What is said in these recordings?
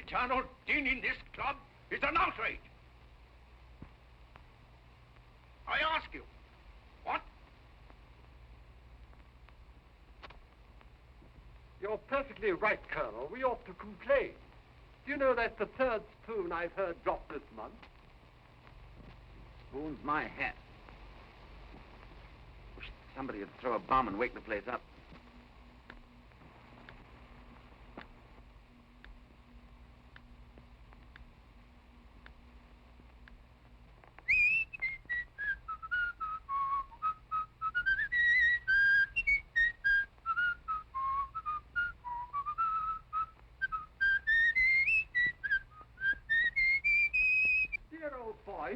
eternal din in this club is an outrage. I ask you, what? You're perfectly right, Colonel. We ought to complain. Do you know that's the third spoon I've heard dropped this month? Spoon's my hat. Wish somebody would throw a bomb and wake the place up.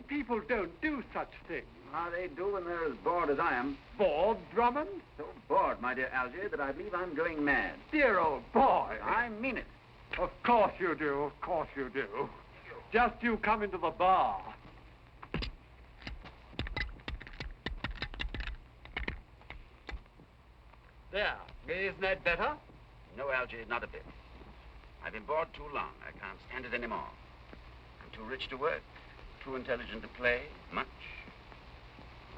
People don't do such things. Ah, they do when they're as bored as I am. Bored, Drummond? So bored, my dear Algy, that I believe I'm going mad. Dear old boy. I mean it. Of course you do, of course you do. Just you come into the bar. There, isn't that better? No, Algy, not a bit. I've been bored too long. I can't stand it anymore. I'm too rich to work. Too intelligent to play, much.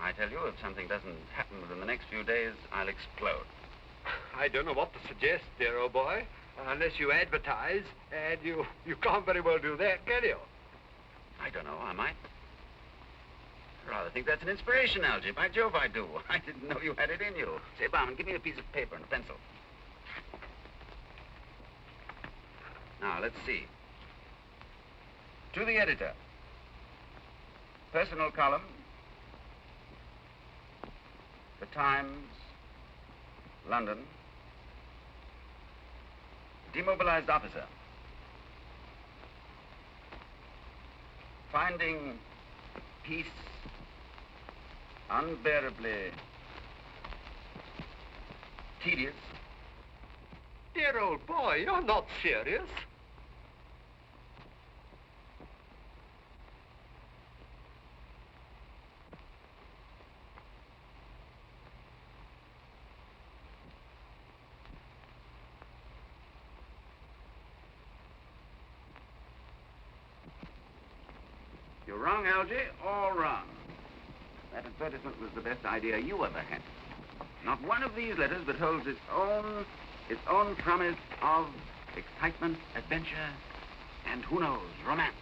I tell you, if something doesn't happen within the next few days, I'll explode. I don't know what to suggest, dear old boy, unless you advertise, and you can't very well do that, can you? I don't know, I might. I rather think that's an inspiration, Algy. By Jove, I do. I didn't know you had it in you. Say, Barman, give me a piece of paper and a pencil. Now, let's see. To the editor. Personal column, The Times, London. Demobilized officer. Finding peace unbearably tedious. Dear old boy, you're not serious. You're wrong, Algy, all wrong. That advertisement was the best idea you ever had. Not one of these letters but holds its own promise of excitement, adventure, and who knows, romance.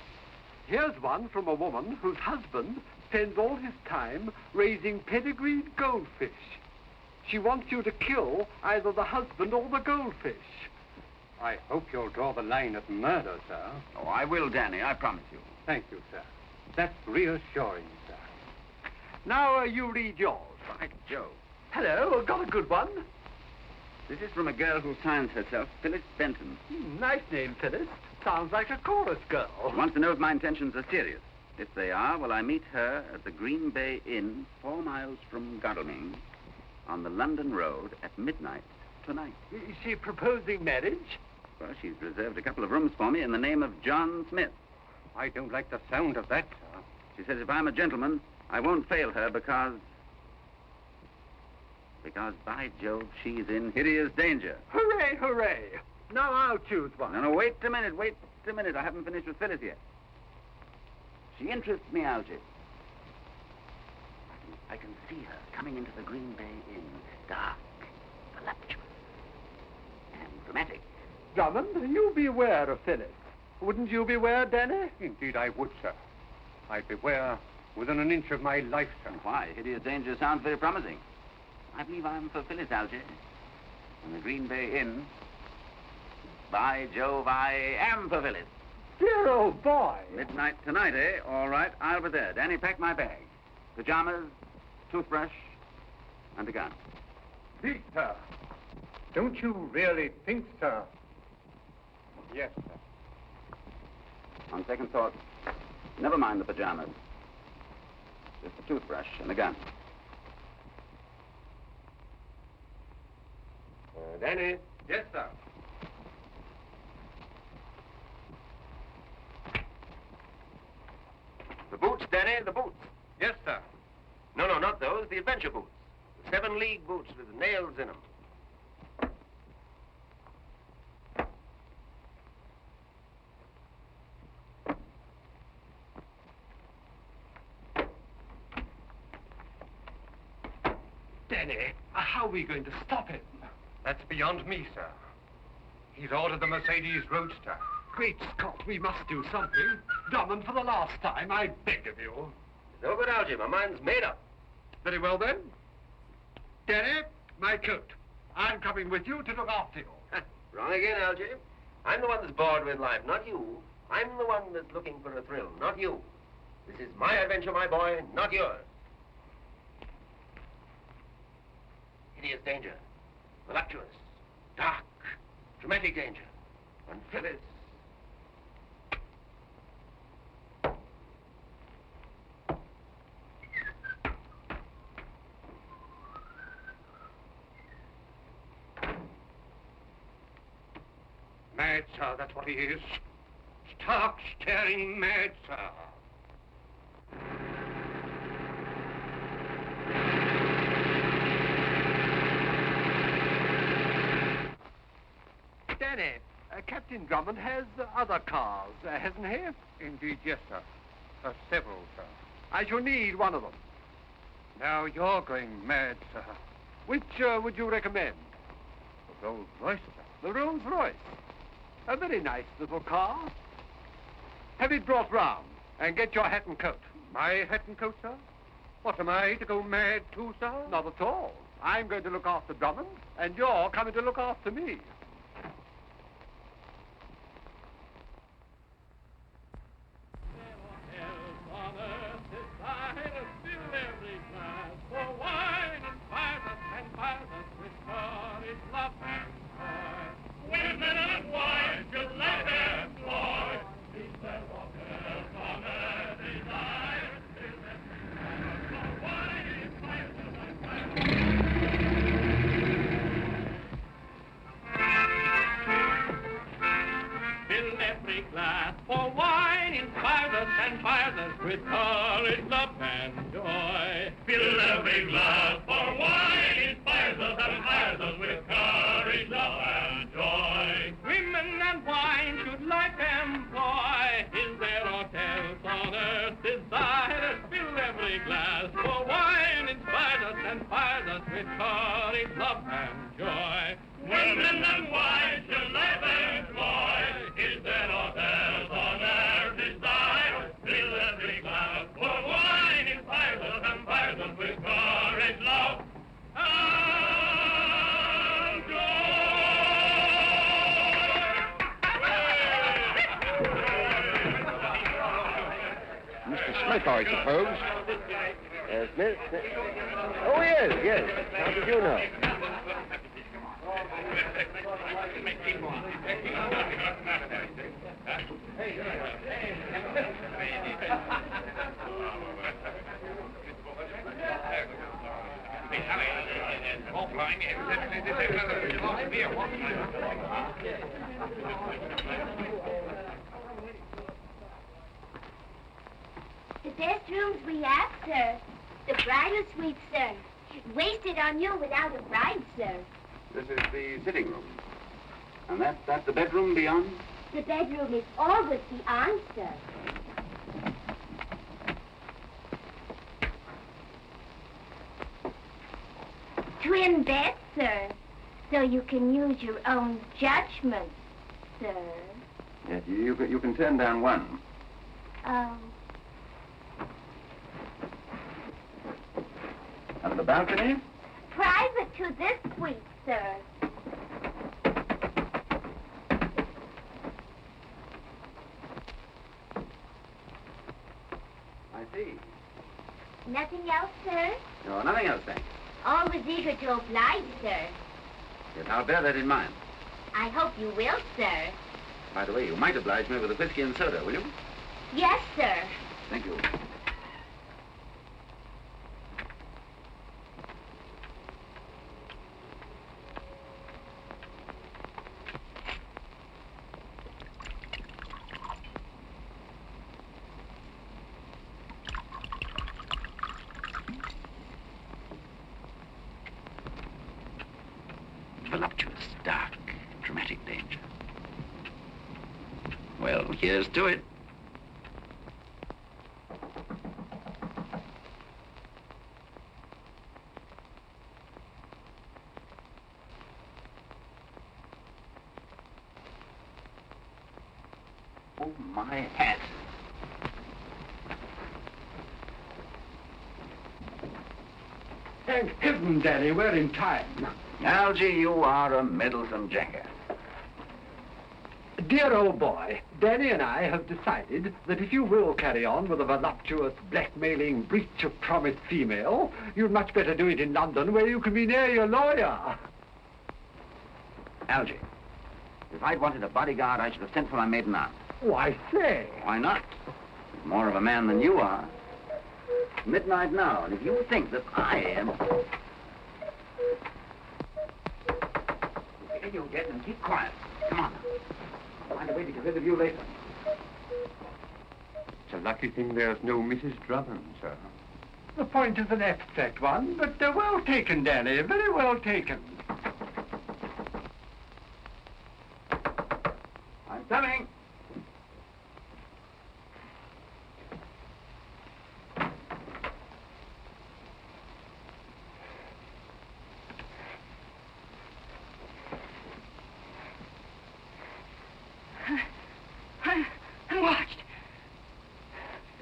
Here's one from a woman whose husband spends all his time raising pedigreed goldfish. She wants you to kill either the husband or the goldfish. I hope you'll draw the line at murder, sir. Oh, I will, Danny, I promise you. Thank you, sir. That's reassuring, sir. Now, you read yours. By Jove. Hello, got a good one. This is from a girl who signs herself Phyllis Benton. Nice name, Phyllis. Sounds like a chorus girl. She wants to know if my intentions are serious. If they are, will I meet her at the Green Bay Inn, 4 miles from Godalming, on the London Road at midnight tonight. Is she proposing marriage? Well, she's reserved a couple of rooms for me in the name of John Smith. I don't like the sound of that, sir. She says if I'm a gentleman, I won't fail her because, by Jove, she's in hideous danger. Hooray, hooray. Now I'll choose one. No, wait a minute. I haven't finished with Phyllis yet. She interests me, Algy. I can see her coming into the Green Bay Inn, dark, voluptuous, and dramatic. Drummond, you beware of Phyllis. Wouldn't you beware, Danny? Indeed I would, sir. I'd beware within an inch of my life, sir. Why? Hideous danger sounds very promising. I believe I'm for Phyllis, Algy. In the Green Bay Inn. By Jove, I am for Phyllis. Dear old boy. Midnight tonight, eh? All right, I'll be there. Danny, pack my bag. Pajamas, toothbrush, and a gun. Pete, sir. Don't you really think, sir? Yes, sir. On second thought, never mind the pajamas. Just a toothbrush and a gun. Danny? Yes, sir. The boots, Danny, the boots. Yes, sir. No, not those, the adventure boots. The 7-league boots with nails in them. Danny, how are we going to stop him? That's beyond me, sir. He's ordered the Mercedes Roadster. Great Scott, we must do something. Drummond, for the last time, I beg of you. No good, Algy. My mind's made up. Very well, then. Danny, my coat. I'm coming with you to look after you. Wrong again, Algy. I'm the one that's bored with life, not you. I'm the one that's looking for a thrill, not you. This is my adventure, my boy, not yours. Hideous danger. Voluptuous. Dark. Dramatic danger. And Phyllis. Mad, sir, that's what he is. Stark, staring mad, sir. Danny, Captain Drummond has other cars, hasn't he? Indeed, yes, sir. Several, sir. I shall need one of them. Now you're going mad, sir. Which would you recommend? The Rolls Royce, sir. The Rolls Royce. A very nice little car. Have it brought round, and get your hat and coat. My hat and coat, sir? What, am I to go mad too, sir? Not at all. I'm going to look after Drummond, and you're coming to look after me. With courage, love, and joy. Fill every glass, for wine inspires us and inspires us with courage, love, and joy. Women and wine should like employ. Is there aught else on earth desired? Fill every glass, for wine inspires us and inspires us with courage, love, and joy. Women and wine should like employ. Is there aught else on earth desired? Fill every glass, for wine inspires us and inspires us with courage, love, and joy. Mr. Smith, I suppose. Smith? Oh, yes. How did you know? The best rooms we have, sir. The bridal suite, sir. Wasted on you without a bride, sir. This is the sitting room. And that's the bedroom beyond? The bedroom is always beyond, sir. Twin beds, sir. So you can use your own judgment, sir. Yes, you can turn down one. Oh. And the balcony? Private to this suite, sir. I see. Nothing else, sir? No, nothing else, thanks. Always eager to oblige, sir. Yes, I'll bear that in mind. I hope you will, sir. By the way, you might oblige me with a whiskey and soda, will you? Yes, sir. Thank you. Voluptuous, dark, dramatic danger. Well, here's to it. Oh, my hat. Thank heaven, Danny, we're in time. Algy, you are a meddlesome jackass. Dear old boy, Danny and I have decided that if you will carry on with a voluptuous, blackmailing, breach of promise female, you'd much better do it in London, where you can be near your lawyer. Algy, if I'd wanted a bodyguard, I should have sent for my maiden aunt. Oh, I say. Why not? He's more of a man than you are. It's midnight now, and if you think that I am... Get you dead and keep quiet. Come on. I'll find a way to get rid of you later. It's a lucky thing there's no Mrs. Drummond, sir. The point is an abstract one, but well taken, Danny, very well taken. I'm coming. I'm watched.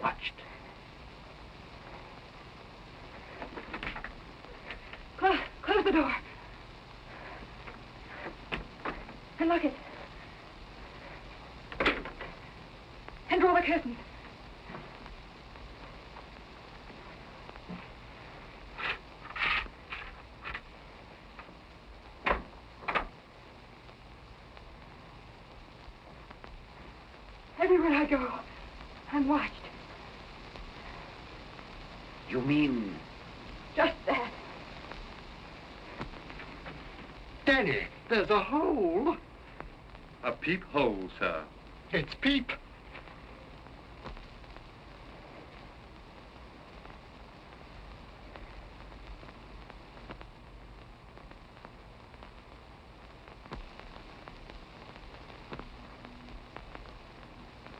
Watched. Close the door. And lock it. And draw the curtain. Everywhere I go, I'm watched. You mean... Just that. Danny, there's a hole. A peephole, sir. It's Peep.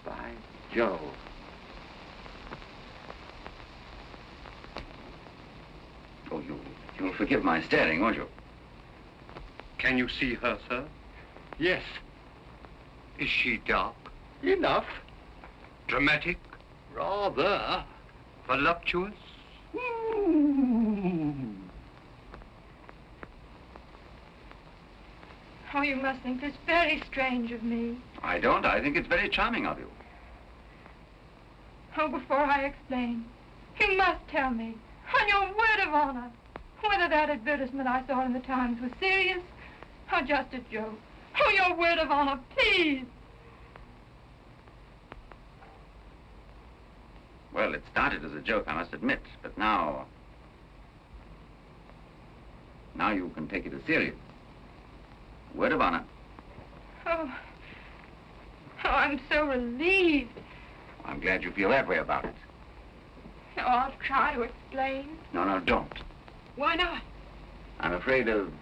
By Jove. Oh, you'll forgive my staring, won't you? Can you see her, sir? Yes, Is she dark? enough. Dramatic? Rather. Voluptuous? Oh, you must think this very strange of me. I don't. I think it's very charming of you. Oh, before I explain, you must tell me, on your word of honor, whether that advertisement I saw in the Times was serious or just a joke. Oh, your word of honor, please. Well, it started as a joke, I must admit, but now you can take it as serious. Word of honor. Oh, I'm so relieved. I'm glad you feel that way about it. Oh, I'll try to explain. No, don't. Why not? I'm afraid of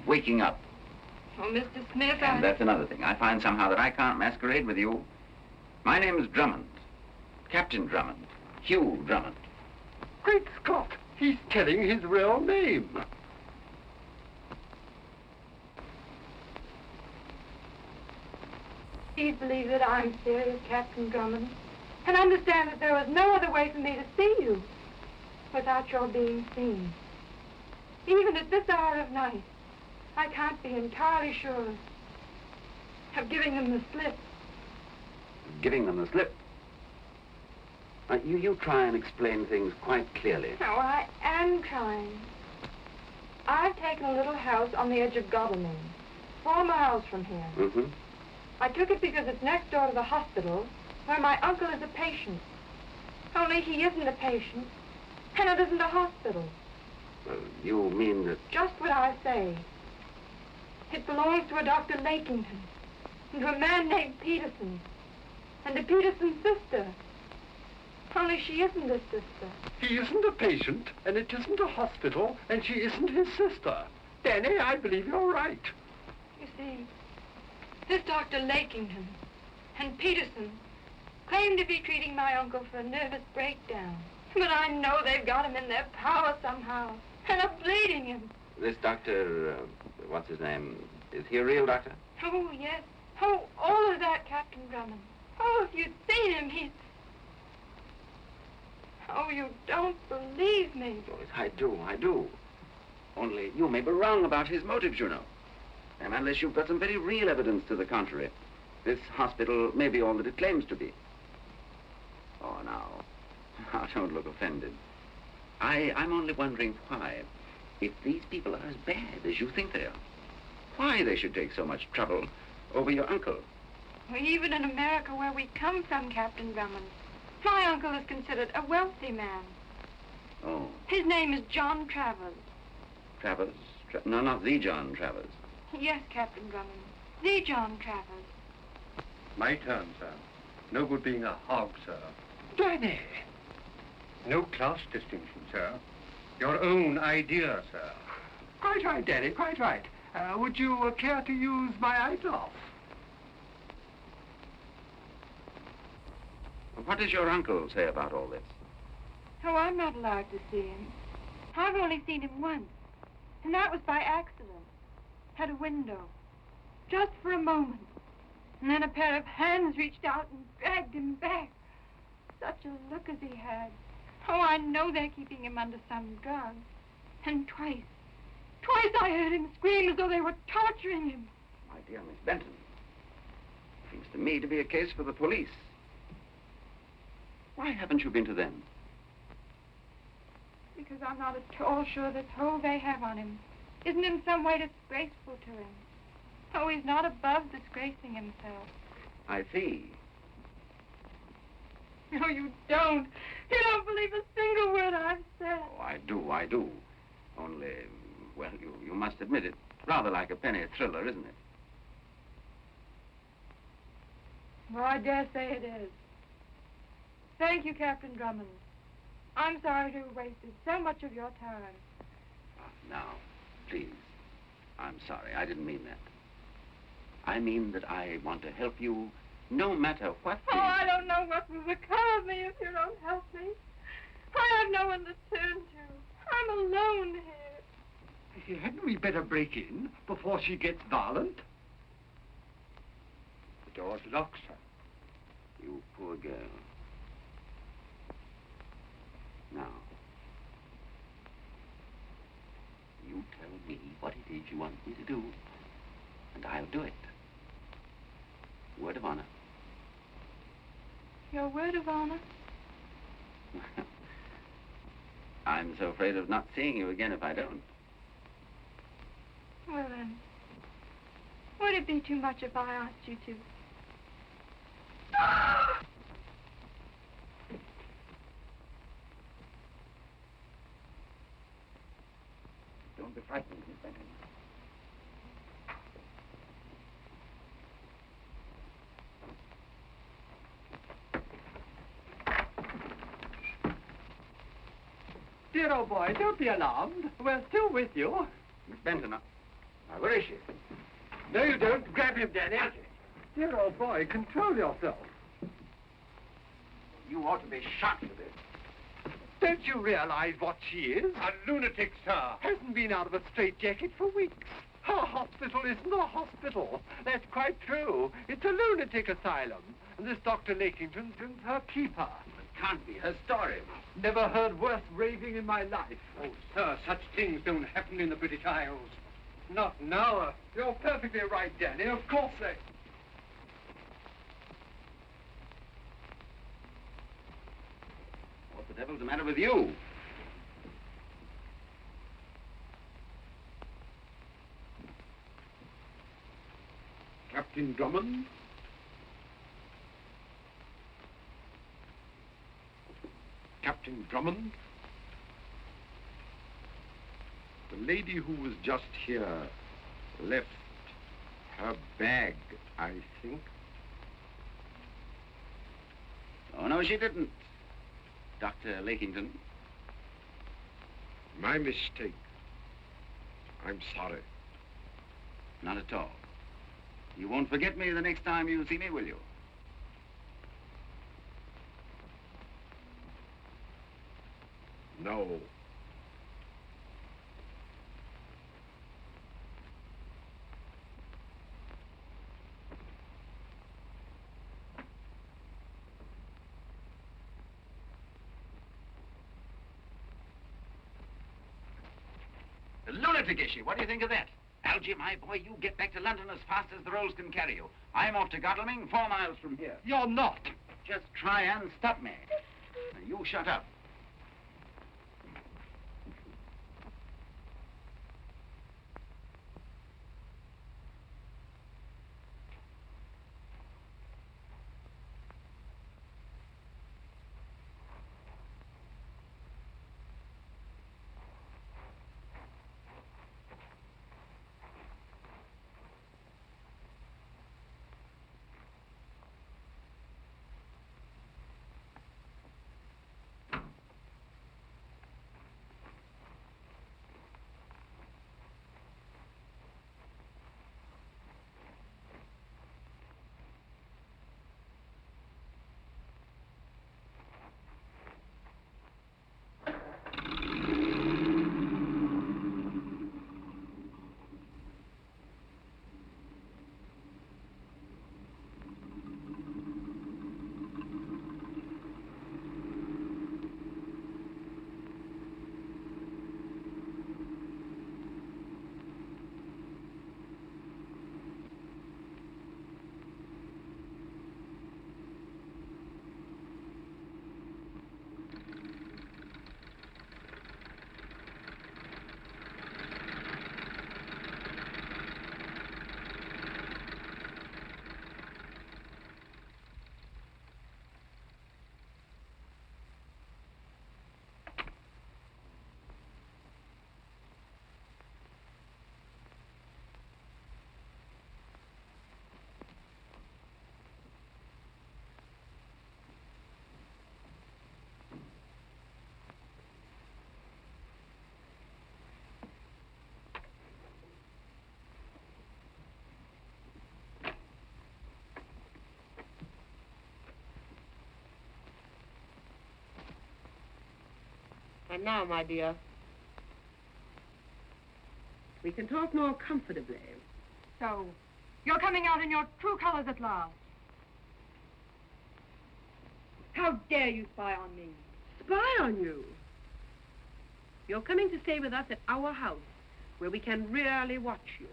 waking up. Oh, Mr. Smith, And that's another thing. I find somehow that I can't masquerade with you. My name is Drummond. Captain Drummond. Hugh Drummond. Great Scott, he's telling his real name. Please believe that I'm serious, Captain Drummond, and understand that there was no other way for me to see you without your being seen. Even at this hour of night, I can't be entirely sure of giving them the slip. Giving them the slip. You try and explain things quite clearly. No, I am trying. I've taken a little house on the edge of Godalming, 4 miles from here. Mm-hmm. I took it because it's next door to the hospital, where my uncle is a patient. Only he isn't a patient, and it isn't a hospital. You mean that... Just what I say. It belongs to a Dr. Lakington, and to a man named Peterson, and to Peterson's sister. Only she isn't his sister. He isn't a patient, and it isn't a hospital, and she isn't his sister. Danny, I believe you're right. You see, this Dr. Lakington and Peterson claim to be treating my uncle for a nervous breakdown. But I know they've got him in their power somehow, and are bleeding him. This doctor, what's his name? Is he a real doctor? Oh, yes. Oh, all of that, Captain Drummond. Oh, if you'd seen him, he's... Oh, you don't believe me. Doris, I do. Only you may be wrong about his motives, you know. And unless you've got some very real evidence to the contrary, this hospital may be all that it claims to be. Oh, now, don't look offended. I'm only wondering why, if these people are as bad as you think they are, why they should take so much trouble over your uncle. Well, even in America, where we come from, Captain Drummond, my uncle is considered a wealthy man. Oh. His name is John Travers. Travers? No, not the John Travers. Yes, Captain Drummond. The John Travers. My turn, sir. No good being a hog, sir. Danny! No class distinction, sir. Your own idea, sir. Quite right, Danny, quite right. Would you care to use my eyeglass? What does your uncle say about all this? Oh, I'm not allowed to see him. I've only seen him once, and that was by accident. At a window. Just for a moment. And then a pair of hands reached out and dragged him back. Such a look as he had. Oh, I know they're keeping him under some drug. And twice I heard him scream as though they were torturing him. My dear Miss Benton, seems to me to be a case for the police. Why haven't you been to them? Because I'm not at all sure this hold they have on him isn't in some way disgraceful to him. Oh, he's not above disgracing himself. I see. No, you don't. You don't believe a single word I've said. Oh, I do. Only, well, you must admit it. Rather like a penny thriller, isn't it? Well, I dare say it is. Thank you, Captain Drummond. I'm sorry to have wasted so much of your time. Now, please, I'm sorry. I didn't mean that. I mean that I want to help you no matter what. Oh, I don't know what will become of me if you don't help me. I have no one to turn to. I'm alone here. Hadn't we better break in before she gets violent? The door's locked, sir. You poor girl. Now, you tell me what it is you want me to do, and I'll do it. Word of honor. Your word of honor? I'm so afraid of not seeing you again if I don't. Well, then, would it be too much if I asked you to? Don't be frightened, Miss Benton. Dear old boy, don't be alarmed. We're still with you. Miss Benton, now, where is she? No, you don't. Grab him, Danny. Dear old boy, control yourself. You ought to be shot for this. Don't you realize what she is? A lunatic, sir. Hasn't been out of a straitjacket for weeks. Her hospital isn't a hospital. That's quite true. It's a lunatic asylum. And this Dr. Lakington's her keeper. It can't be her story. Never heard worse raving in my life. Oh, sir, such things don't happen in the British Isles. Not now. You're perfectly right, Danny. Of course they... What the devil's the matter with you? Captain Drummond? Captain Drummond? The lady who was just here left her bag, I think. Oh, no, she didn't. Dr. Lakington. My mistake. I'm sorry. Not at all. You won't forget me the next time you see me, will you? No. lunatic issue. What do you think of that? Algy, my boy, you get back to London as fast as the roads can carry you. I'm off to Godalming, 4 miles from here. You're not. Just try and stop me. Now, you shut up. And now, my dear, we can talk more comfortably. So, you're coming out in your true colors at last. How dare you spy on me? Spy on you? You're coming to stay with us at our house, where we can really watch you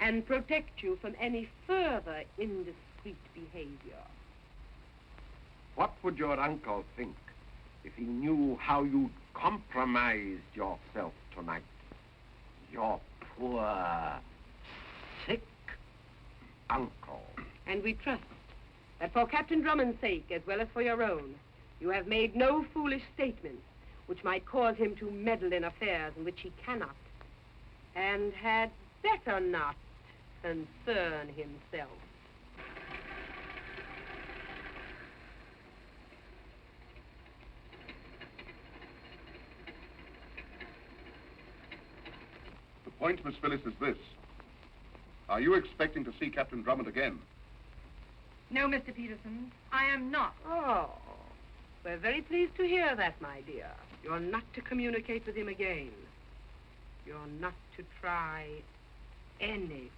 and protect you from any further indiscreet behavior. What would your uncle think if he knew how you compromised yourself tonight? Your poor, sick uncle. And we trust that for Captain Drummond's sake, as well as for your own, you have made no foolish statements which might cause him to meddle in affairs in which he cannot, and had better not concern himself. The point, Miss Phyllis, is this. Are you expecting to see Captain Drummond again? No, Mr. Peterson, I am not. Oh, we're very pleased to hear that, my dear. You're not to communicate with him again. You're not to try anything.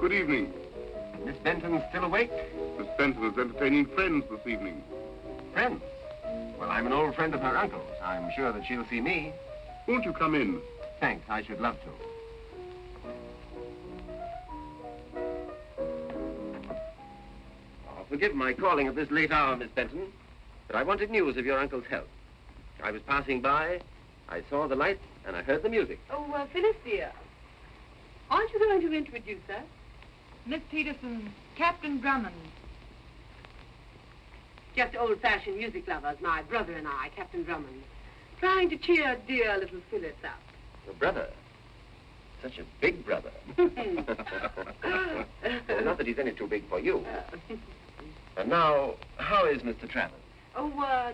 Good evening. Miss Benton's still awake? Miss Benton is entertaining friends this evening. Friends? Well, I'm an old friend of her uncle's. I'm sure that she'll see me. Won't you come in? Thanks, I should love to. Oh, forgive my calling at this late hour, Miss Benton, but I wanted news of your uncle's health. I was passing by, I saw the lights, and I heard the music. Oh, Phyllis, dear. Aren't you going to introduce us? Miss Peterson, Captain Drummond. Just old-fashioned music lovers, my brother and I, Captain Drummond. Trying to cheer dear little Phyllis up. Your brother? Such a big brother. Well, not that he's any too big for you. And now, how is Mr. Travers? Oh,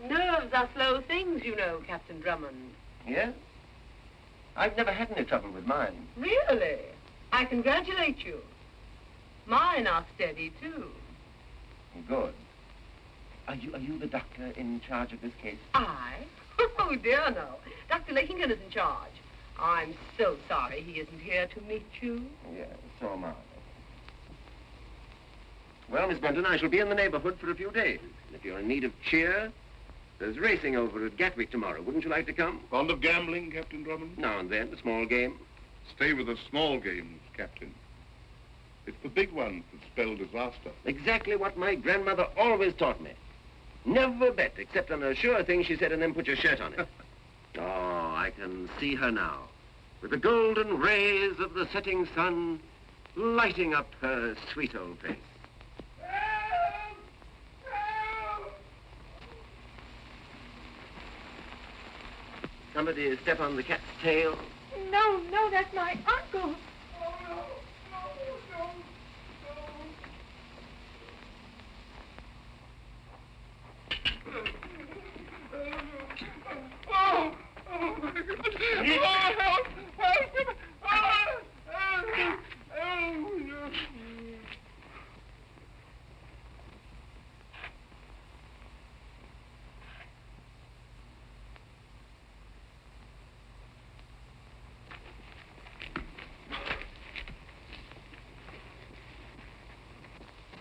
nerves are slow things, you know, Captain Drummond. Yes? I've never had any trouble with mine. Really? I congratulate you. Mine are steady, too. Good. Are you the doctor in charge of this case? I? Oh, dear, no. Dr. Lakington is in charge. I'm so sorry he isn't here to meet you. Yes, so am I. Well, Miss Benton, I shall be in the neighborhood for a few days. And if you're in need of cheer, there's racing over at Gatwick tomorrow. Wouldn't you like to come? Fond of gambling, Captain Drummond? Now and then, a small game. Stay with the small games, Captain. It's the big ones that spell disaster. Exactly what my grandmother always taught me. Never bet, except on a sure thing she said, and then put your shirt on it. Oh, I can see her now, with the golden rays of the setting sun lighting up her sweet old face. Somebody step on the cat's tail. No, no, that's my uncle.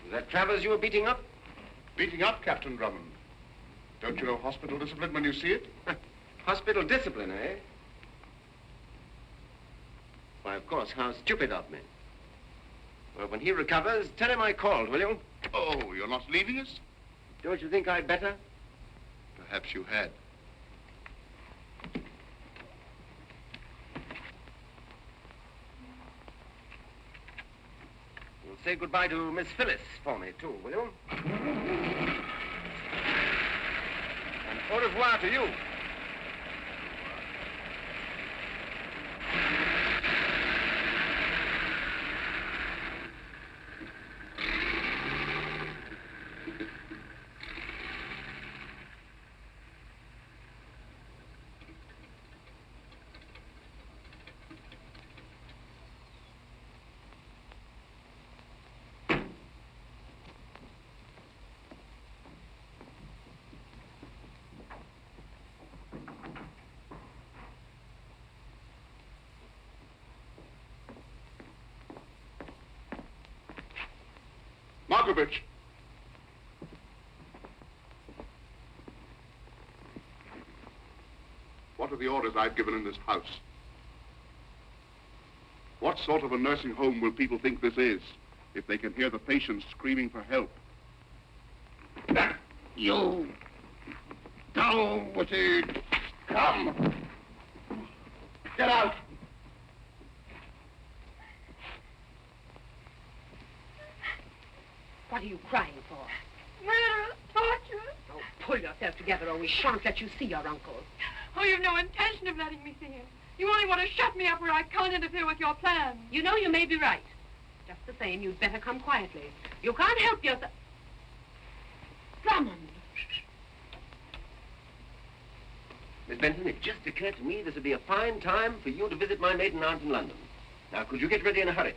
Is that Travers you were beating up? Beating up, Captain Drummond. Don't you know hospital discipline when you see it? Hospital discipline, eh? Why, of course, how stupid of me. Well, when he recovers, tell him I called, will you? Oh, you're not leaving us? Don't you think I'd better? Perhaps you had. You'll say goodbye to Miss Phyllis for me, too, will you? And au revoir to you. Markovich! What are the orders I've given in this house? What sort of a nursing home will people think this is if they can hear the patients screaming for help? You! Down with it! Come! Get out! What are you crying for? Murder, torture. Oh, pull yourself together or we shan't let you see your uncle. Oh, you've no intention of letting me see him. You only want to shut me up where I can't interfere with your plans. You know you may be right. Just the same, you'd better come quietly. You can't help yourself. Drummond. Miss Benton, it just occurred to me this would be a fine time for you to visit my maiden aunt in London. Now, could you get ready in a hurry?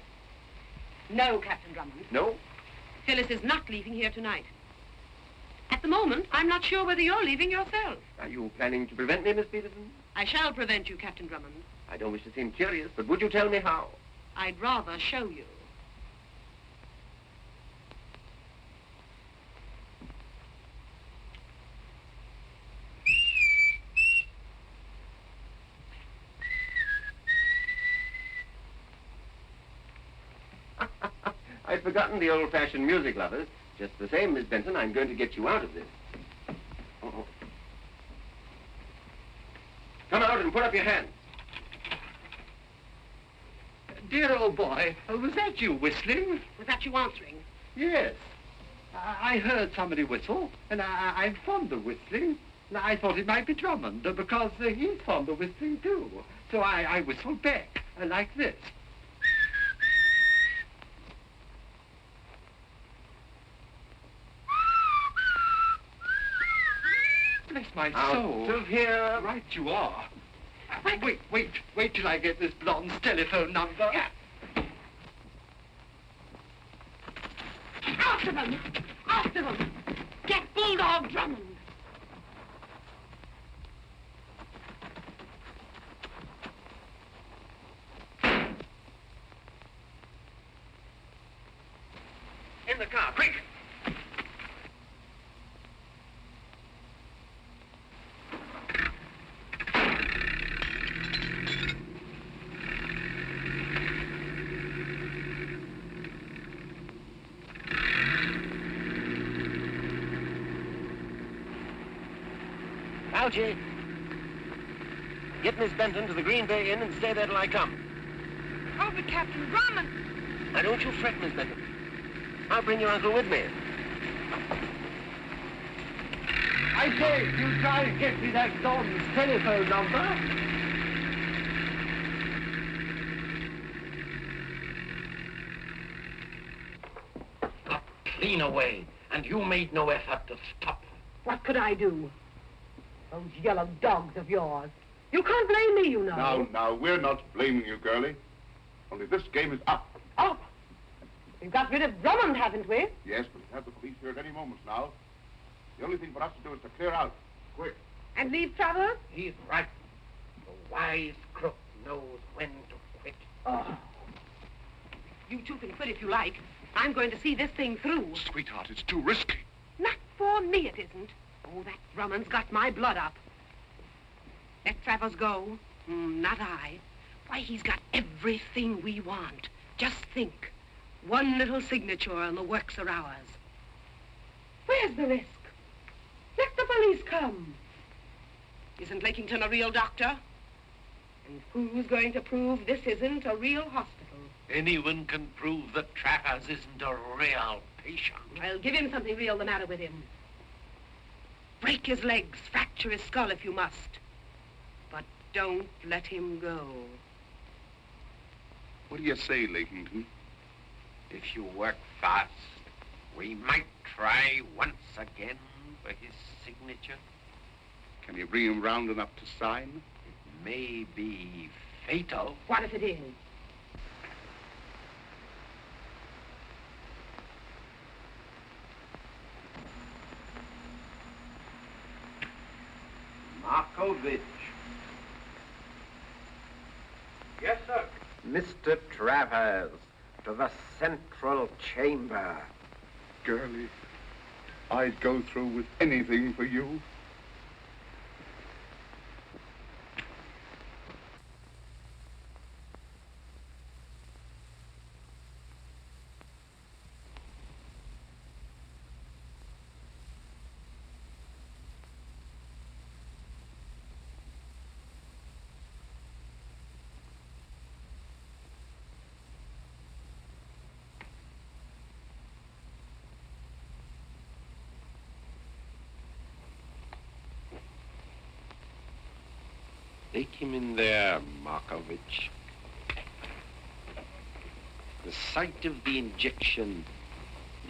No, Captain Drummond. No? Phyllis is not leaving here tonight. At the moment, I'm not sure whether you're leaving yourself. Are you planning to prevent me, Miss Peterson? I shall prevent you, Captain Drummond. I don't wish to seem curious, but would you tell me how? I'd rather show you. I'd forgotten the old-fashioned music lovers. Just the same, Miss Benton, I'm going to get you out of this. Oh. Come out and put up your hands. Dear old boy, was that you whistling? Was that you answering? Yes. I heard somebody whistle, and I'm fond of whistling. I thought it might be Drummond, because he's fond of whistling, too. So I whistled back, like this. Bless my soul. Out of here. Right you are. Wait till I get this blonde's telephone number. Yeah. After them! After them! Get Bulldog Drummond! In the car, quick! Algy, get Miss Benton to the Green Bay Inn and stay there till I come. Oh, but Captain Drummond! Now, don't you fret, Miss Benton. I'll bring your uncle with me. I say, you try and get me that blonde's telephone number? Got clean away, and you made no effort to stop them. What could I do? Those yellow dogs of yours. You can't blame me, you know. Now, we're not blaming you, girlie. Only this game is up. Oh! We've got rid of Drummond, haven't we? Yes, but we have the police here at any moment now. The only thing for us to do is to clear out. Quick. And leave Travers? He's right. The wise crook knows when to quit. Oh. You two can quit if you like. I'm going to see this thing through. Sweetheart, it's too risky. Not for me, it isn't. Oh, that Drummond's got my blood up. Let Travers go. Not I. Why, he's got everything we want. Just think. One little signature and the works are ours. Where's the risk? Let the police come. Isn't Lakington a real doctor? And who's going to prove this isn't a real hospital? Anyone can prove that Travers isn't a real patient. Well, give him something real the matter with him. Break his legs, fracture his skull if you must. But don't let him go. What do you say, Lakington? If you work fast, we might try once again for his signature. Can you bring him round enough to sign? It may be fatal. What if it is? Markovich. Yes, sir. Mr. Travers, to the central chamber. Girlie, I'd go through with anything for you. Take him in there, Markovich. The sight of the injection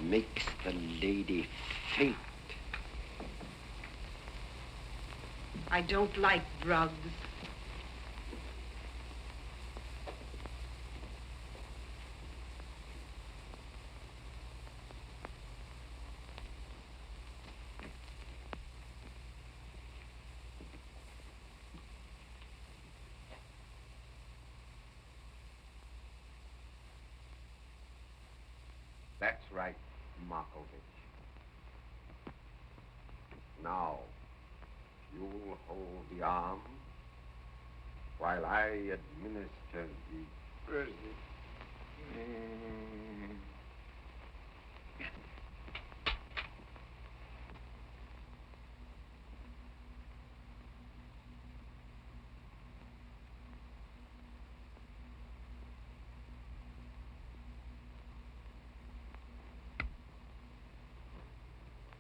makes the lady faint. I don't like drugs. That's right, Markovich. Now, you'll hold the arm while I administer the...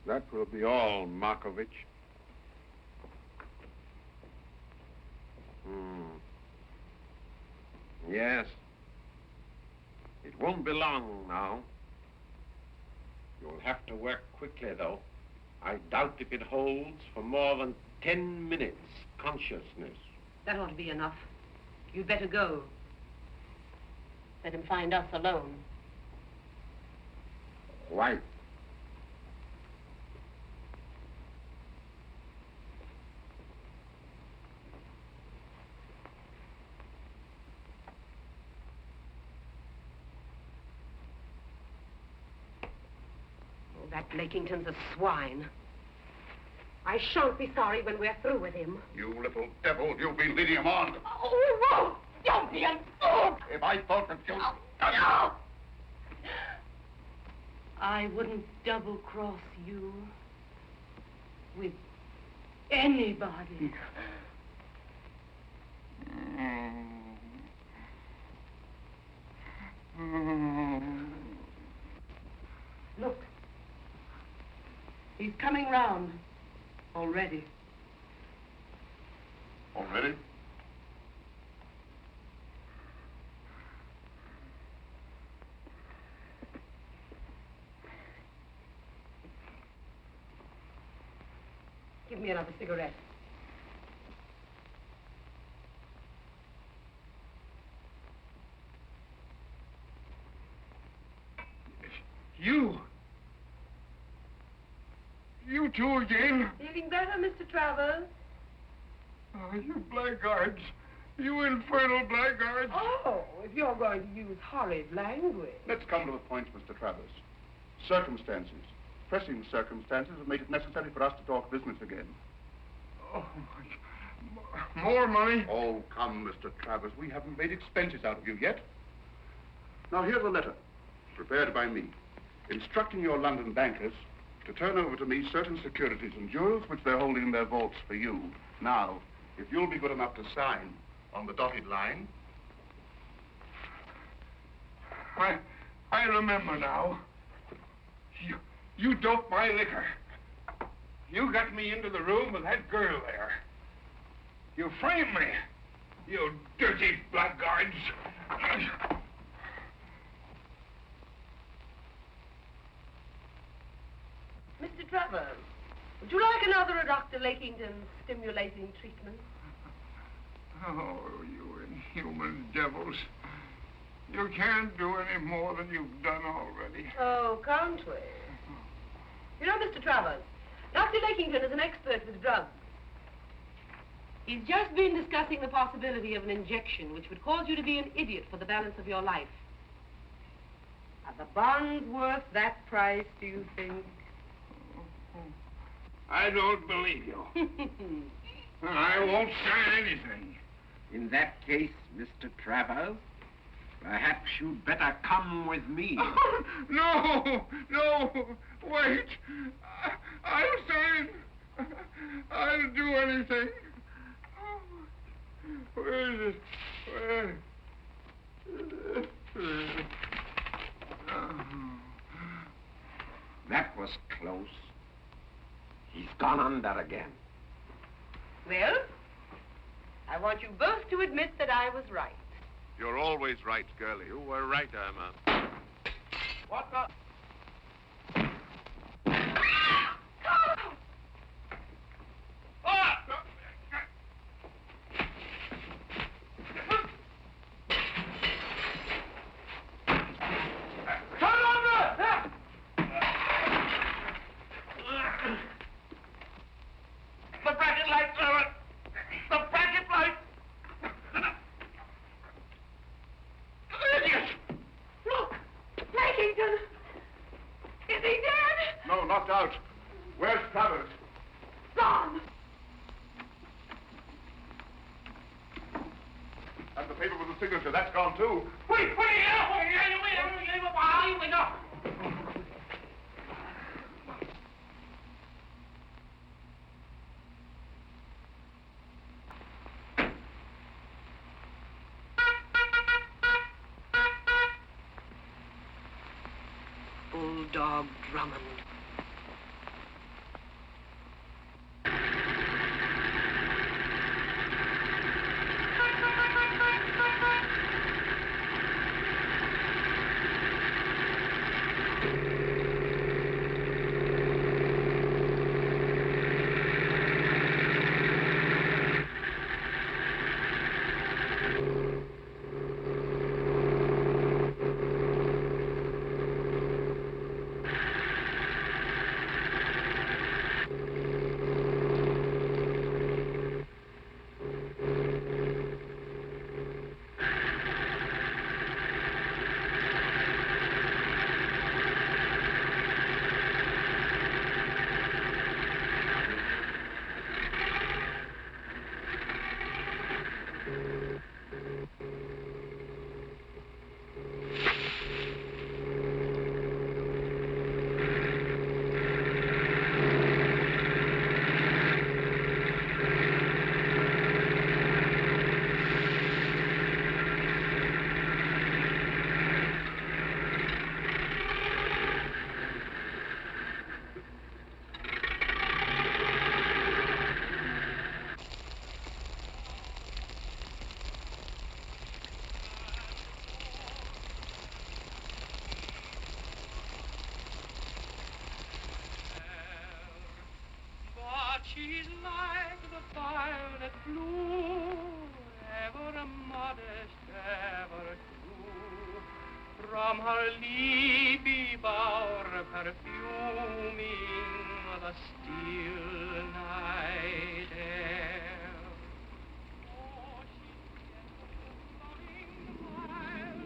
That will be all, Markovich. Yes. It won't be long now. You'll have to work quickly, though. I doubt if it holds for more than 10 minutes consciousness. That ought to be enough. You'd better go. Let him find us alone. Why? Oh, that Lakington's a swine. I shan't be sorry when we're through with him. You little devil, you'll be leading him on. Oh, won't! Don't be a fool! If I thought that you... No! I wouldn't double-cross you with anybody. Look. He's coming round already. Already? Give me another cigarette. You two again? Feeling better, Mr. Travers? Oh, you blackguards. You infernal blackguards. Oh, if you're going to use horrid language. Let's come to the point, Mr. Travers. Circumstances, pressing circumstances, have made it necessary for us to talk business again. Oh, more money? Oh, come, Mr. Travers. We haven't made expenses out of you yet. Now, here's a letter, prepared by me, instructing your London bankers to turn over to me certain securities and jewels which they're holding in their vaults for you. Now, if you'll be good enough to sign on the dotted line. I remember now. You doped my liquor. You got me into the room with that girl there. You framed me, you dirty blackguards. Mr. Travers, would you like another of Dr. Lakington's stimulating treatment? Oh, you inhuman devils. You can't do any more than you've done already. Oh, can't we? You know, Mr. Travers, Dr. Lakington is an expert with drugs. He's just been discussing the possibility of an injection which would cause you to be an idiot for the balance of your life. Are the bonds worth that price, do you think? I don't believe you. I won't sign anything. In that case, Mr. Travers, perhaps you'd better come with me. No, wait. I'll sign. I'll do anything. Where is it? Where? That was close. He's gone under again. Well, I want you both to admit that I was right. You're always right, girlie. You were right, Irma. What the? Knocked out. Where's Travers? Gone. And the paper with the signature, that's gone too. Wait. Bulldog Drummond. she's like the violet blue, ever modest, ever true. From her leafy bower perfuming the still night air. Oh, she's loving while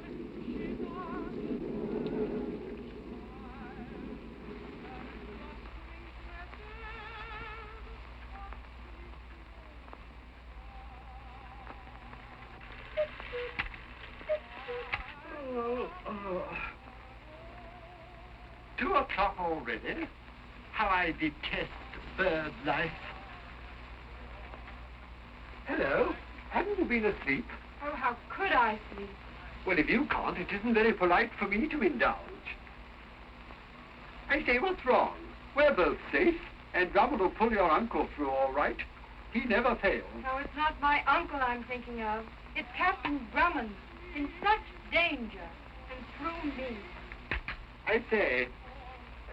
Oh, oh. 2 o'clock already? How I detest bird life. Hello, haven't you been asleep? Oh, how could I sleep? Well, if you can't, it isn't very polite for me to indulge. I say, what's wrong? We're both safe, and Drummond will pull your uncle through all right. He never fails. No, it's not my uncle I'm thinking of. It's Captain Drummond, in such danger, and through me. I say,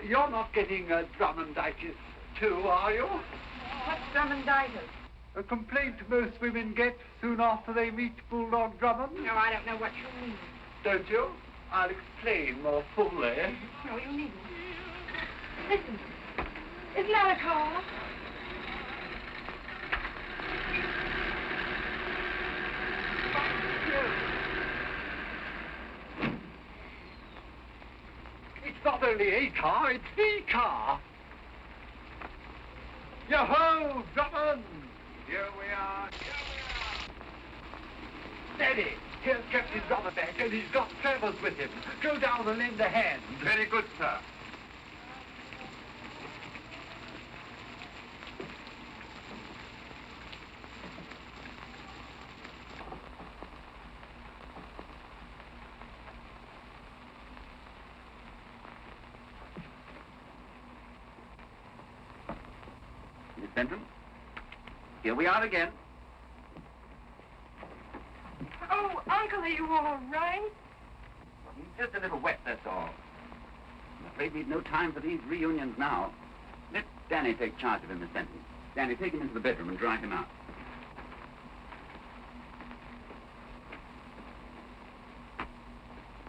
you're not getting Drummonditis too, are you? What's Drummonditis? A complaint most women get soon after they meet Bulldog Drummond. No, I don't know what you mean. Don't you? I'll explain more fully. No, you needn't. Listen, isn't that a car? It's not only a car, it's the car. Yo-ho, Drummond! Here we are. Steady! Here's Captain Drummond back, and he's got Travers with him. Go down and lend a hand. Very good, sir. Miss Benton, here we are again. Oh, Uncle, are you all right? He's just a little wet, that's all. I'm afraid we've no time for these reunions now. Let Danny take charge of him, Miss Benton. Danny, take him into the bedroom and dry him out.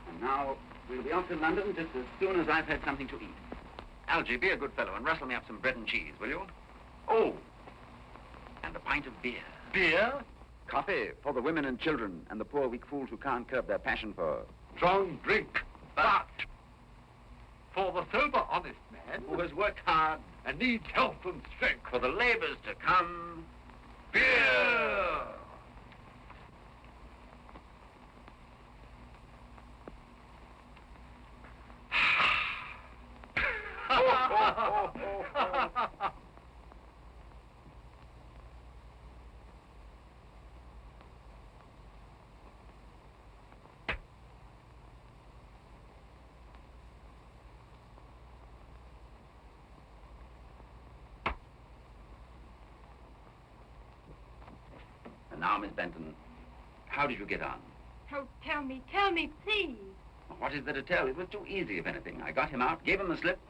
And now, we'll be off to London just as soon as I've had something to eat. Algy, be a good fellow and rustle me up some bread and cheese, will you? Oh, and a pint of beer. Beer? Coffee for the women and children and the poor weak fools who can't curb their passion for... Strong drink. But for the sober, honest man who has worked hard and needs health and strength. for the labors to come... Beer! And now, Miss Benton, how did you get on? Oh, tell me, please. What is there to tell? It was too easy, if anything. I got him out, gave him the slip.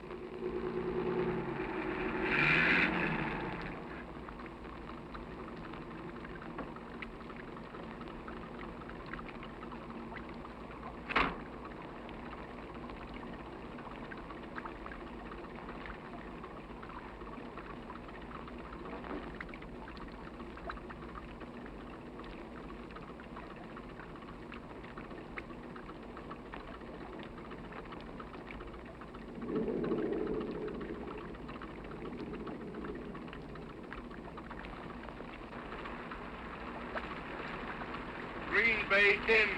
Green Bay Inn.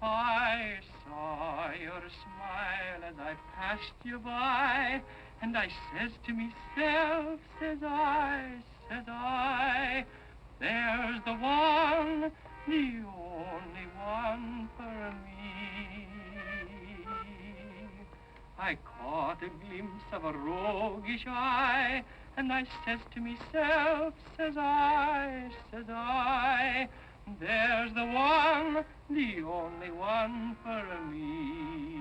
I saw your smile as I passed you by, and I says to myself, says I, there's the one, the only one for me. I caught a glimpse of a roguish eye, and I says to myself, says I, There's the one, the only one for me.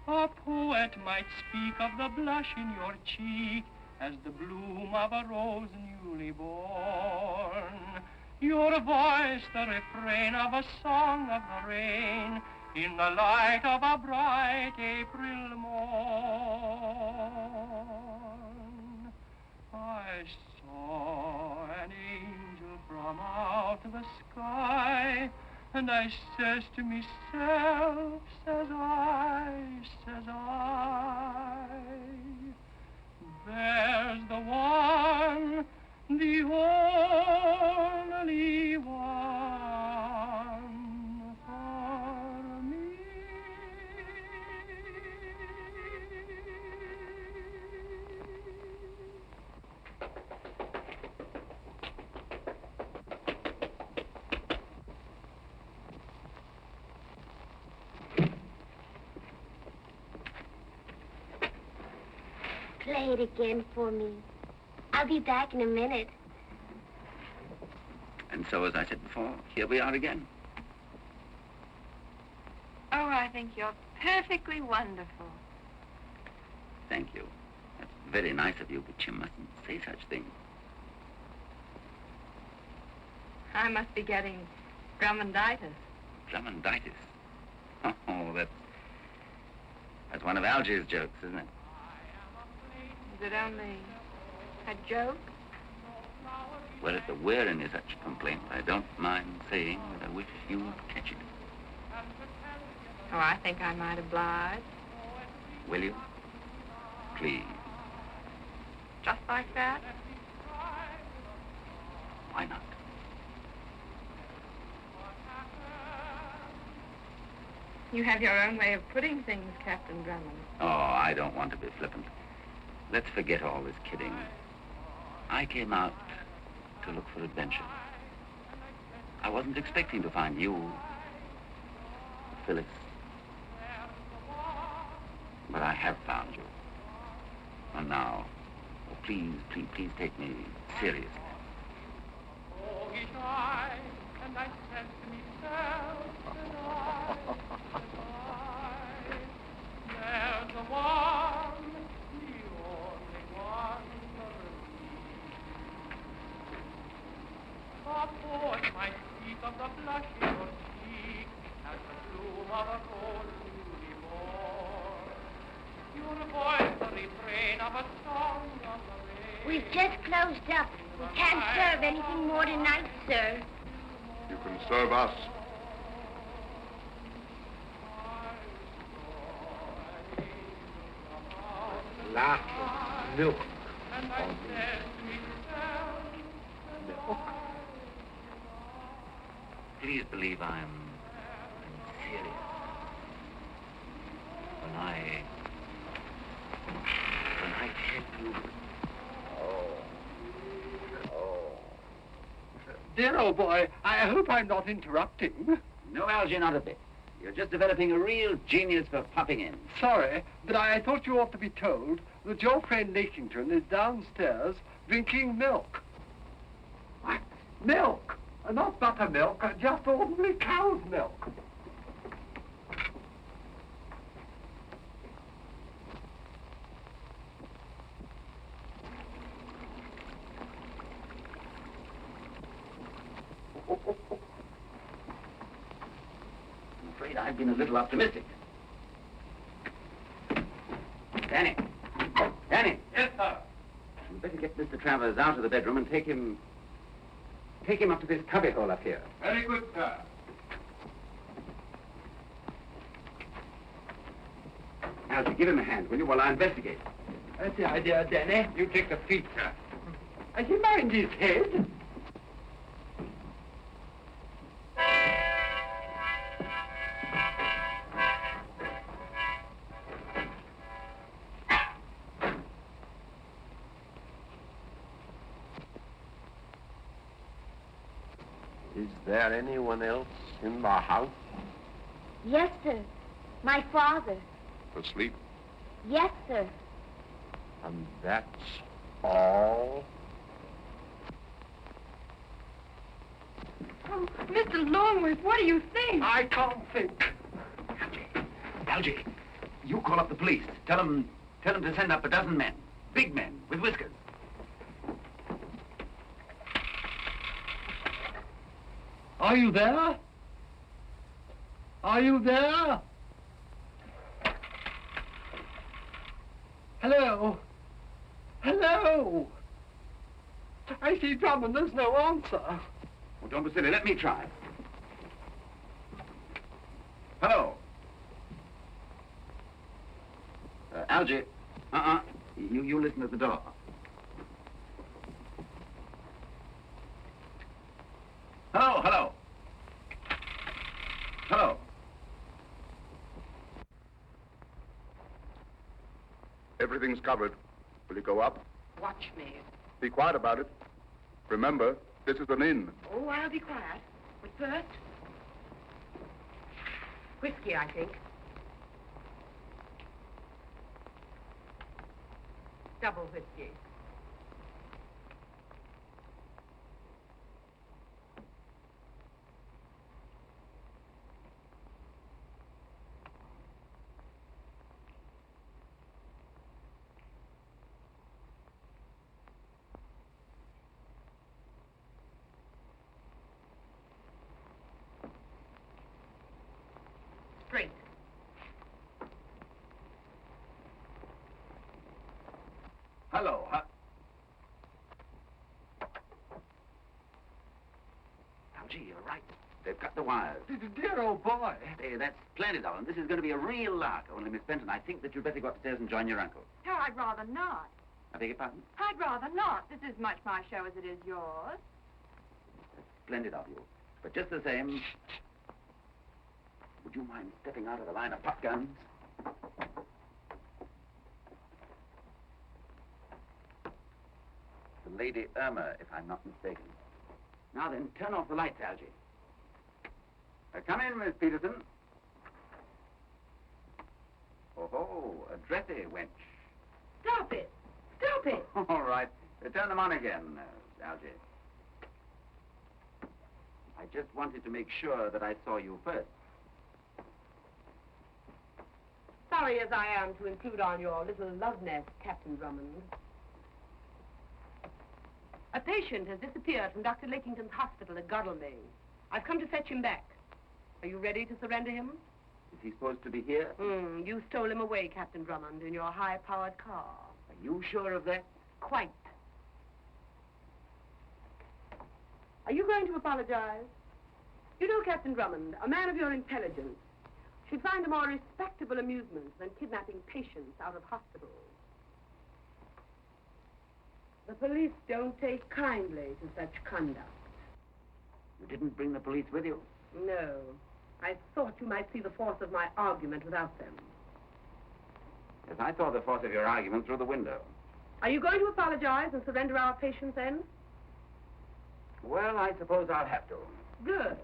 A poet might speak of the blush in your cheek as the bloom of a rose newly born. Your voice, the refrain of a song of the rain in the light of a bright April morn. I saw an angel from out the sky, and I says to myself, says I, there's the one, the only one for me. Play it again for me. I'll be back in a minute. And so, as I said before, here we are again. Oh, I think you're perfectly wonderful. Thank you. That's very nice of you, but you mustn't say such things. I must be getting Drummonditis. Drummonditis? Oh, that's one of Algy's jokes, isn't it? Is it only a joke? Well, if there were any such complaint, I don't mind saying that I wish you'd catch it. Oh, I think I might oblige. Will you? Please. Just like that? Why not? You have your own way of putting things, Captain Drummond. Oh, I don't want to be flippant. Let's forget all this kidding. I came out to look for adventure. I wasn't expecting to find you, Phyllis. But I have found you. And now, oh, please take me seriously. Oh, he died, and I said to myself, there's the one, the only one for me. A poet might speak of the blush in your cheek as the bloom of a rose newly born. Your voice, the refrain of a song of the rain. We've just closed up. We can't serve anything more tonight, sir. You can serve us. Laugh, milk. Please believe I'm serious. When I tell you... Dear old boy, I hope I'm not interrupting. No, Algy, not a bit. You're just developing a real genius for popping in. Sorry, but I thought you ought to be told that your friend Lakington is downstairs drinking milk. What? Milk? Not buttermilk, just ordinary cow's milk. I'm afraid I've been a little optimistic. Danny. Yes, sir. You'd better get Mr. Travers out of the bedroom and take him up to this cubbyhole up here. Very good, sir. Algy, give him a hand, will you, while I investigate. That's the idea, Danny. You take the feet, sir. Does he mind his head? Is there anyone else in the house? Yes, sir. My father. Asleep? Yes, sir. And that's all? Oh, Mr. Longworth, what do you think? I can't think. Algy, you call up the police. Tell them to send up a dozen men. Big men with whiskers. Are you there? Are you there? Hello? Hello? I see Drummond, there's no answer. Oh, don't be silly. Let me try. Hello. Algy. You listen at the door. Hello, hello. Hello. Everything's covered. Will you go up? Watch me. Be quiet about it. Remember, this is an inn. Oh, I'll be quiet. But first, whiskey, I think. Double whiskey. Straight. Hello. Algy, you're right. They've cut the wires. Dear old boy. Hey, that's splendid of them. This is going to be a real lark. Only, Miss Benton, I think that you'd better go upstairs and join your uncle. Oh, I'd rather not. I beg your pardon? I'd rather not. This is much my show as it is yours. That's splendid of you. But just the same, would you mind stepping out of the line of pop guns? The Lady Irma, if I'm not mistaken. Now then, turn off the lights, Algy. Come in, Miss Peterson. Oh, a dressy wench. Stop it! Stop it! All right. Turn them on again, Algy. I just wanted to make sure that I saw you first. Sorry as I am to intrude on your little love nest, Captain Drummond. A patient has disappeared from Dr. Lakington's hospital at Godalming. I've come to fetch him back. Are you ready to surrender him? Is he supposed to be here? You stole him away, Captain Drummond, in your high-powered car. Are you sure of that? Quite. Are you going to apologize? You know, Captain Drummond, a man of your intelligence should find a more respectable amusement than kidnapping patients out of hospitals. The police don't take kindly to such conduct. You didn't bring the police with you? No. I thought you might see the force of my argument without them. Yes, I saw the force of your argument through the window. Are you going to apologize and surrender our patients then? Well, I suppose I'll have to. Good.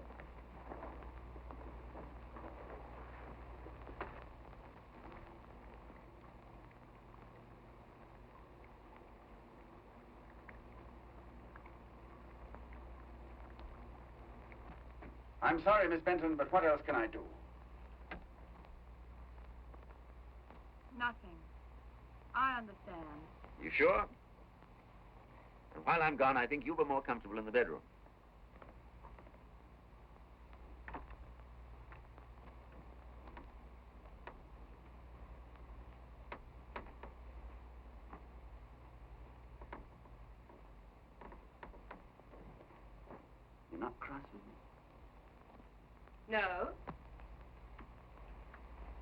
I'm sorry, Miss Benton, but what else can I do? Nothing. I understand. You sure? And while I'm gone, I think you'll be more comfortable in the bedroom. You're not cross with me? No.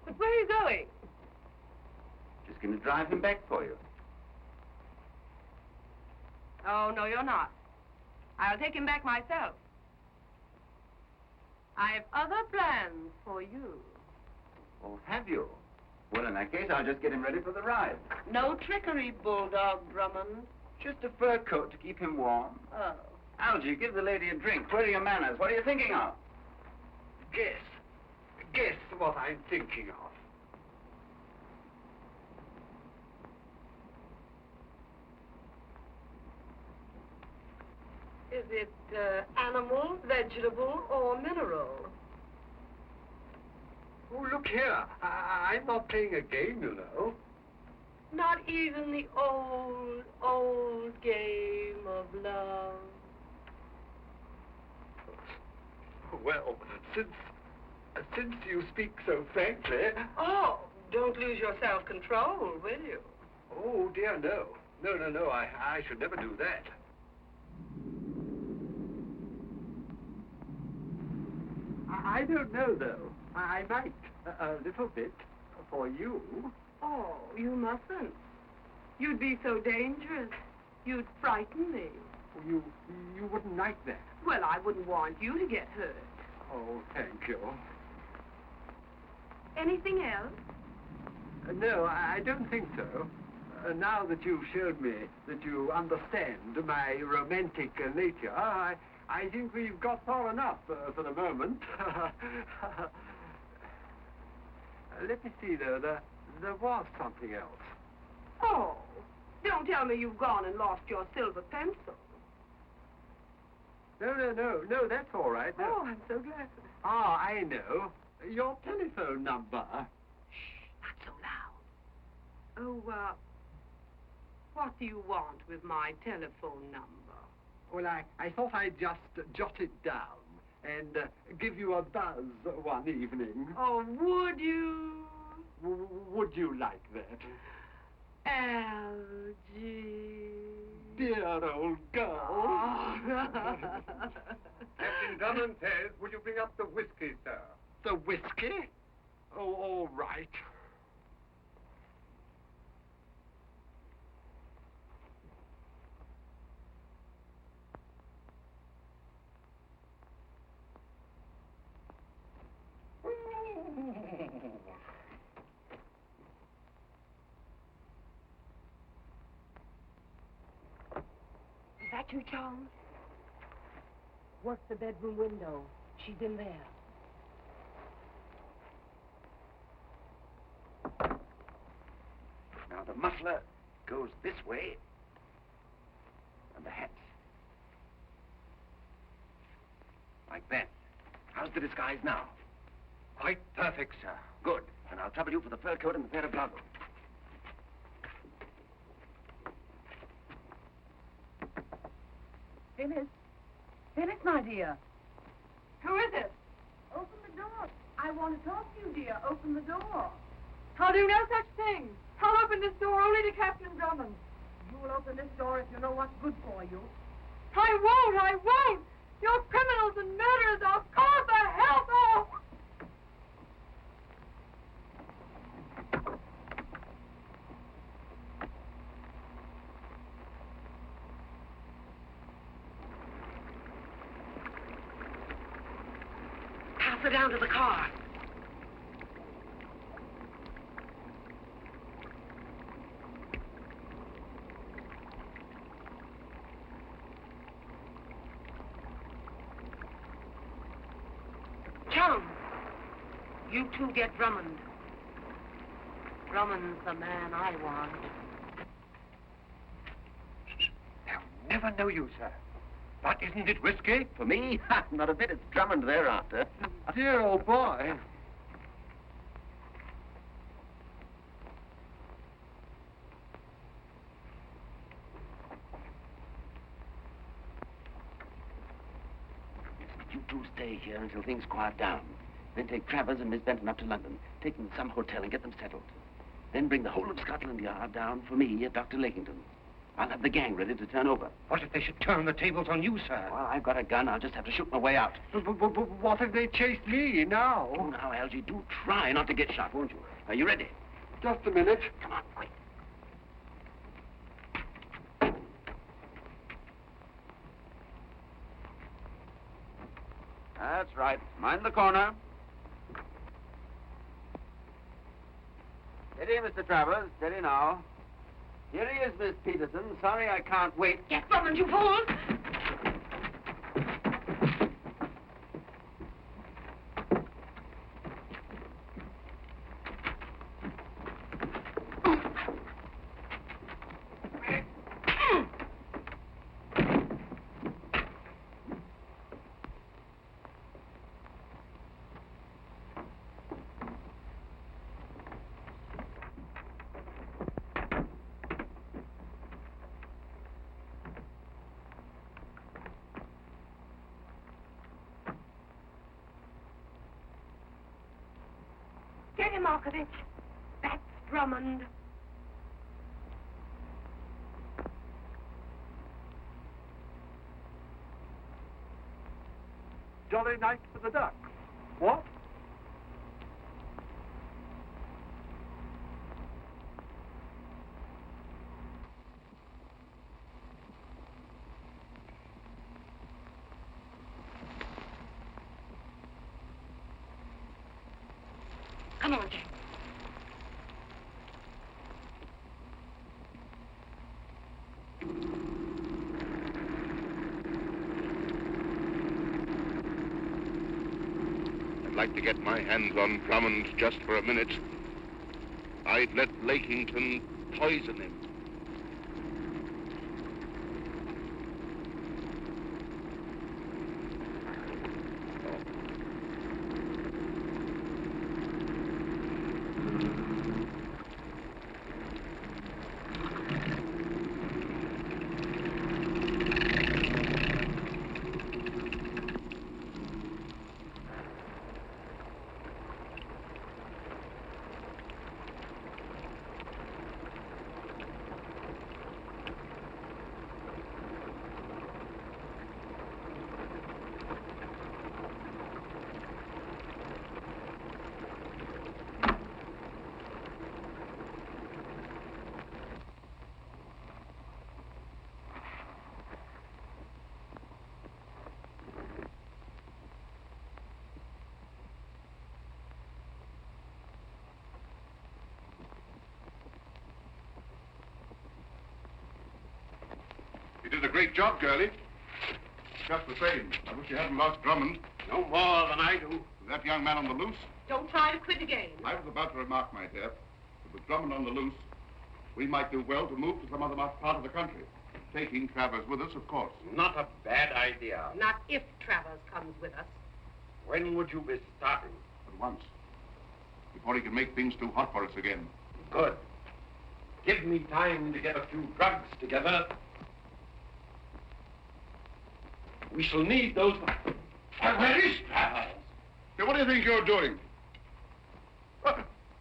But where are you going? Just going to drive him back for you. Oh, no, you're not. I'll take him back myself. I've other plans for you. Oh, have you? Well, in that case, I'll just get him ready for the ride. No trickery, Bulldog Drummond. Just a fur coat to keep him warm. Oh. Algy, give the lady a drink. Where are your manners? What are you thinking of? Guess what I'm thinking of. Is it animal, vegetable, or mineral? Oh, look here. I'm not playing a game, you know. Not even the old, old game of love. Well, since you speak so frankly... Oh, don't lose your self-control, will you? Oh, dear, no. No, I should never do that. I don't know, though. I might, a little bit, for you. Oh, you mustn't. You'd be so dangerous. You'd frighten me. You wouldn't like that. Well, I wouldn't want you to get hurt. Oh, thank you. Anything else? No, I don't think so. Now that you've showed me that you understand my romantic nature, I think we've got far enough for the moment. Let me see, though. There was something else. Oh, don't tell me you've gone and lost your silver pencil. No, that's all right. No. Oh, I'm so glad. Ah, I know. Your telephone number. Shh, not so loud. Oh, what do you want with my telephone number? Well, I thought I'd just jot it down and give you a buzz one evening. Oh, would you? Would you like that? Algie. Dear old girl. Oh. Captain Drummond says, would you bring up the whiskey, sir? The whiskey? Oh, all right. Is that you, Charles? Work the bedroom window. She's in there. Now the muffler goes this way, and the hat. Like that. How's the disguise now? Quite perfect, sir. Good. And I'll trouble you for the fur coat and the pair of goggles. Phyllis, my dear. Who is it? Open the door. I want to talk to you, dear. Open the door. I'll do no such thing. I'll open this door only to Captain Drummond. You will open this door if you know what's good for you. I won't! You're criminals and murderers! I'll call the help off! Pass her down to the car. Chum, you two get Drummond. Drummond's the man I want. They'll never know you, sir. But isn't it risky? For me? Not a bit. It's Drummond they're after. Dear old boy. You two stay here until things quiet down. Then take Travers and Miss Benton up to London. Take them to some hotel and get them settled. Then bring the whole of Scotland Yard down for me at Dr. Lakington's. I'll have the gang ready to turn over. What if they should turn the tables on you, sir? Well, I've got a gun. I'll just have to shoot my way out. But what if they chased me now? Oh, now, Algie, do try not to get shot, won't you? Are you ready? Just a minute. Come on, quick. That's right. Mind the corner. Steady, Mr. Travers. Steady now. Here he is, Miss Peterson. Sorry I can't wait. Get Drummond, you fool! Steady, Markovich. That's Drummond. Jolly night for the ducks. What? Come on, Jack. I'd like to get my hands on Drummond just for a minute. I'd let Lakington poison him. You did a great job, girlie. Just the same, I wish you hadn't lost Drummond. No more than I do. That young man on the loose? Don't try to quit again. I was about to remark, my dear, that with Drummond on the loose, we might do well to move to some other part of the country. Taking Travers with us, of course. Not a bad idea. Not if Travers comes with us. When would you be starting? At once. Before he can make things too hot for us again. Good. Give me time to get a few drugs together. We shall need those... Where is Travers? Hey, what do you think you're doing?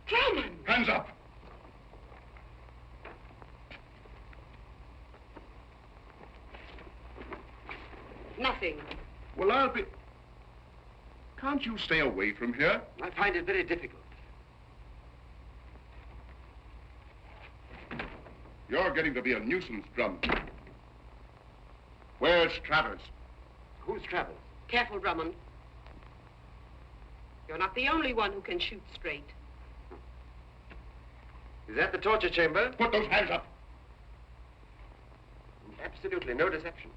Drummond! Hands up! Nothing. Well, I'll be... Can't you stay away from here? I find it very difficult. You're getting to be a nuisance, Drummond. Where's Travers? Who's Travers? Careful, Drummond. You're not the only one who can shoot straight. Is that the torture chamber? Put those hands up! Absolutely no deception.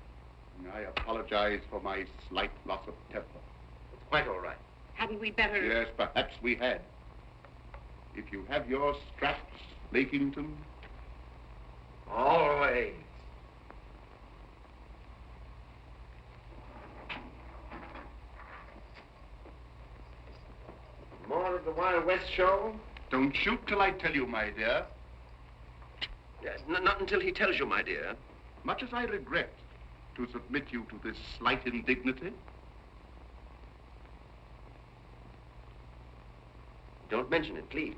I apologize for my slight loss of temper. It's quite all right. Hadn't we better... Yes, perhaps we had. If you have your straps, Lakington... Always. More of the Wild West show? Don't shoot till I tell you, my dear. Yes, not until he tells you, my dear. Much as I regret to submit you to this slight indignity. Don't mention it, please.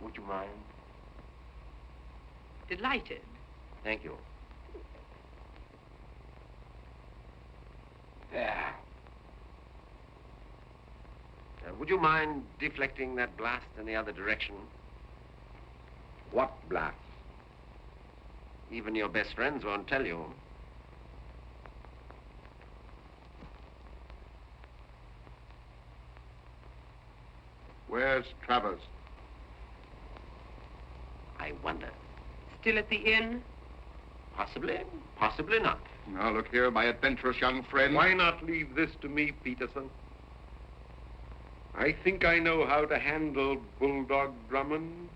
Would you mind? Delighted. Thank you. Would you mind deflecting that blast in the other direction? What blast? Even your best friends won't tell you. Where's Travers? I wonder. Still at the inn? Possibly, possibly not. Now, look here, my adventurous young friend. Why not leave this to me, Peterson? I think I know how to handle Bulldog Drummond.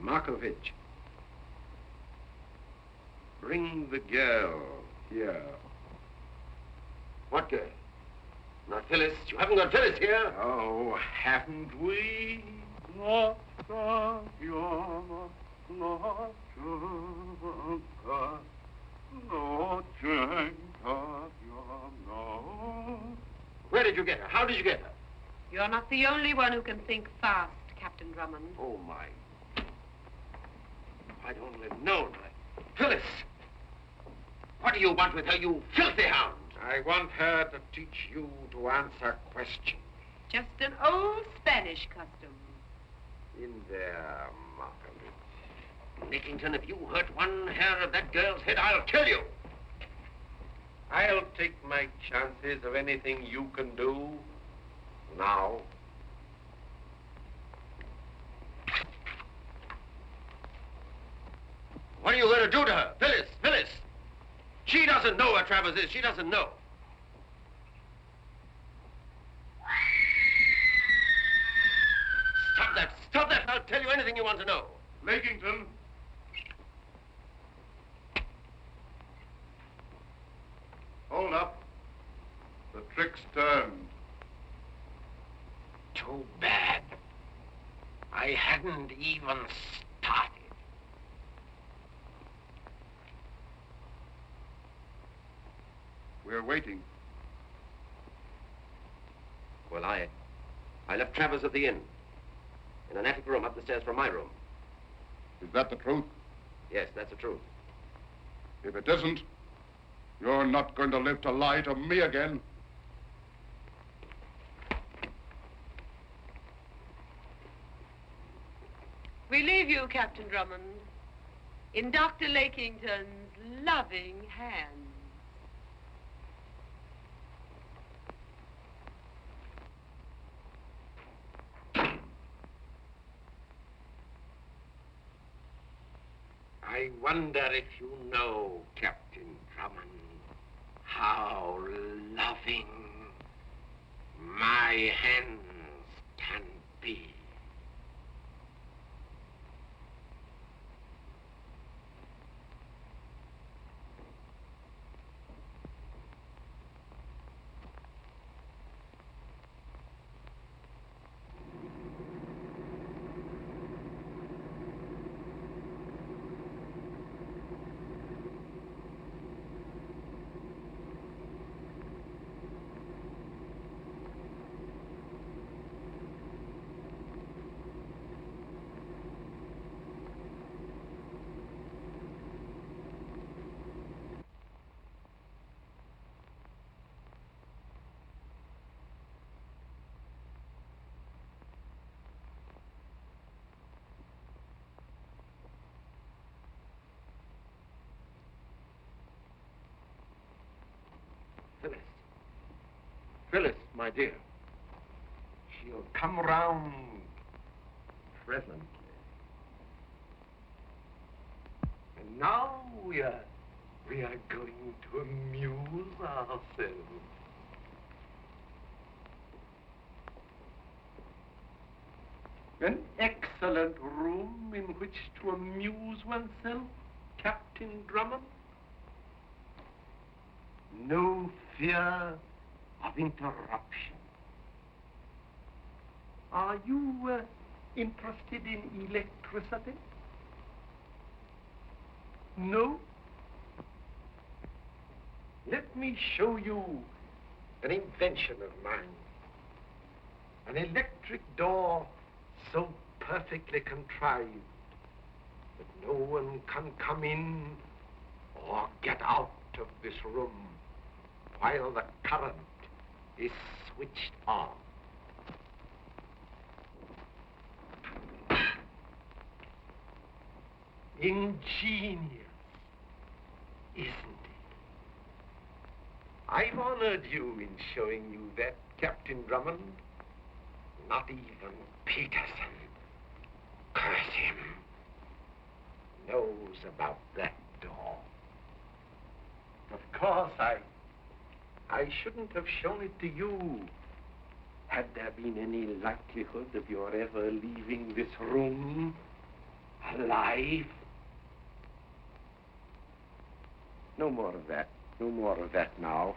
Markovich, bring the girl here. What girl? Not Phyllis. You haven't got Phyllis here. Oh, haven't we? Where did you get her? How did you get her? You're not the only one who can think fast, Captain Drummond. Oh, my. I'd only known. Phyllis! What do you want with her, you filthy hound? I want her to teach you to answer questions. Just an old Spanish custom. In there, Markovich. Nickington, if you hurt one hair of that girl's head, I'll kill you. I'll take my chances of anything you can do now. What are you going to do to her? Phyllis, Phyllis! She doesn't know where Travers is. She doesn't know. Stop that! Stop that! I'll tell you anything you want to know. Lakington. Hold up. The trick's turned. Too bad. I hadn't even started. We're waiting. Well, I left Travers at the inn. In an attic room up the stairs from my room. Is that the truth? Yes, that's the truth. If it isn't, you're not going to live to lie to me again. We leave you, Captain Drummond, in Dr. Lakington's loving hands. I wonder if you know, Captain Drummond, how loving my hands can be. Phyllis. Phyllis, my dear. She'll come round presently. And now we are going to amuse ourselves. An excellent room in which to amuse oneself, Captain Drummond. No fear of interruption. Are you interested in electricity? No? Let me show you an invention of mine. An electric door so perfectly contrived that no one can come in or get out of this room while the current is switched on. Ingenious, isn't it? I've honored you in showing you that, Captain Drummond. Not even Peterson, curse him, knows about that door. Of course, I shouldn't have shown it to you. Had there been any likelihood of your ever leaving this room alive? No more of that. No more of that now.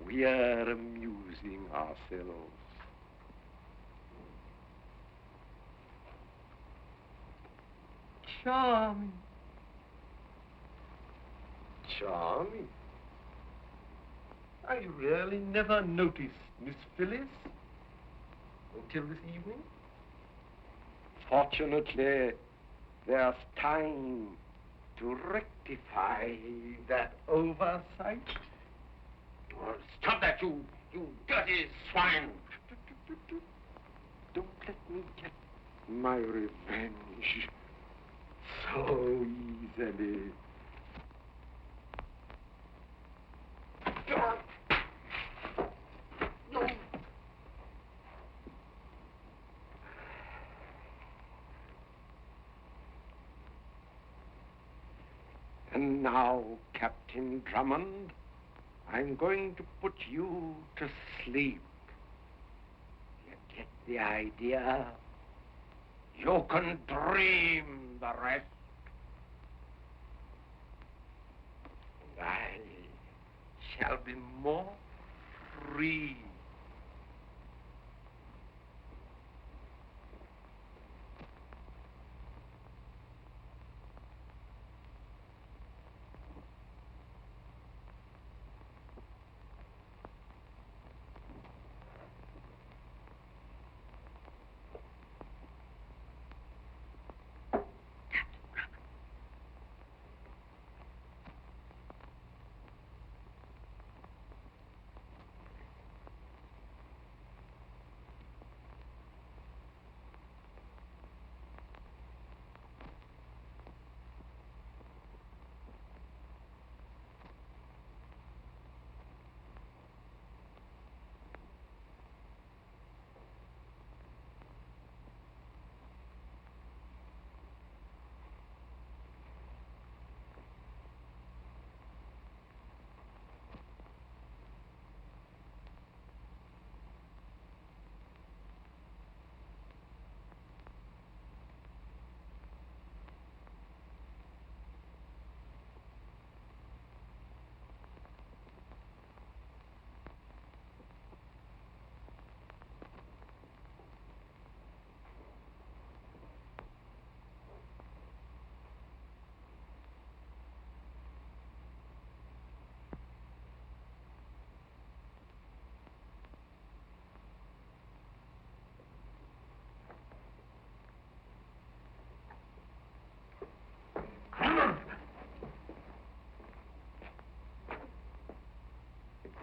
We are amusing ourselves. Charming. Charming. I really never noticed Miss Phyllis until this evening. Fortunately, there's time to rectify that oversight. Oh, stop that, you dirty swine! Don't let me get my revenge so easily. And now, Captain Drummond, I'm going to put you to sleep. You get the idea? You can dream the rest. And I shall be more free.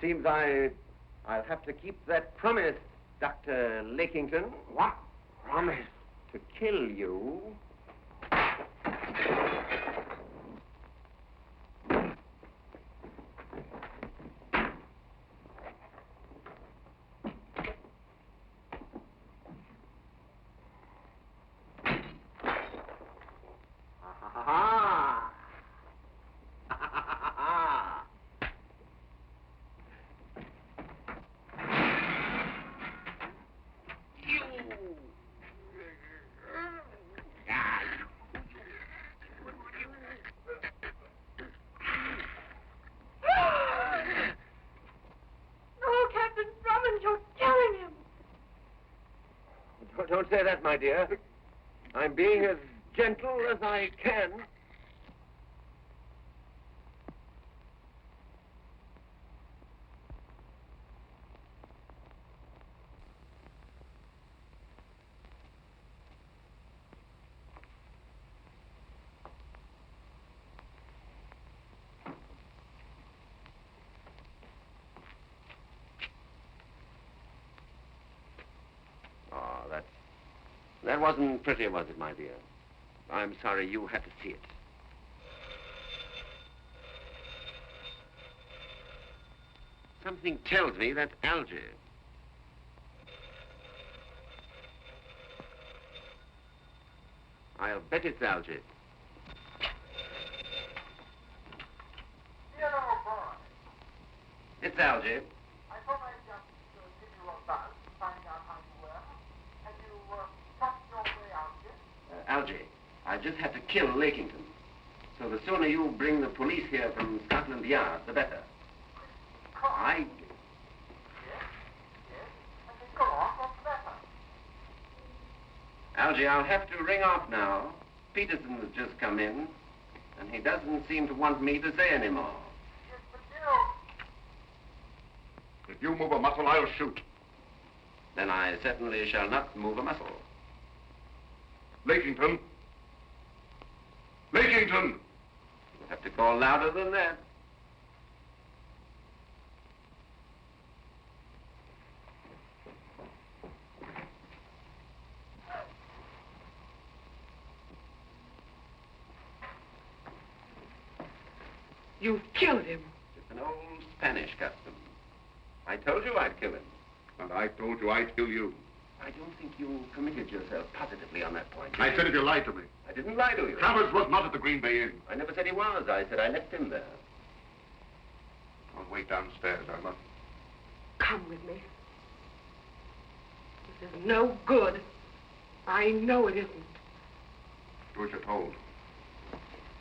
Seems I'll have to keep that promise, Dr. Lakington. What promise? To kill you. Don't say that, my dear. I'm being as gentle as I can. That wasn't pretty, was it, my dear? I'm sorry you had to see it. Something tells me that's algae. I'll bet it's Algy. It's Algy. I thought I'd just give you a buzz to find out how you were. Have you got your way out yet? Algy, I just had to kill Lakington. So the sooner you bring the police here from Scotland Yard, the better. Yes, yes. Okay, go on. What's the matter? Algy, I'll have to ring off now. Peterson has just come in, and he doesn't seem to want me to say any more. Yes, but If you move a muscle, I'll shoot. Then I certainly shall not move a muscle. Lakington. Lakington! You'll have to call louder than that. You've killed him. It's an old Spanish custom. I told you I'd kill him. And I told you I'd kill you. I don't think you committed yourself positively on that point. I said if you lied to me. I didn't lie to you. Travers was not at the Green Bay Inn. I never said he was. I said I left him there. I'll wait downstairs, Alma. Come with me. This is no good. I know it isn't. Do as you're told.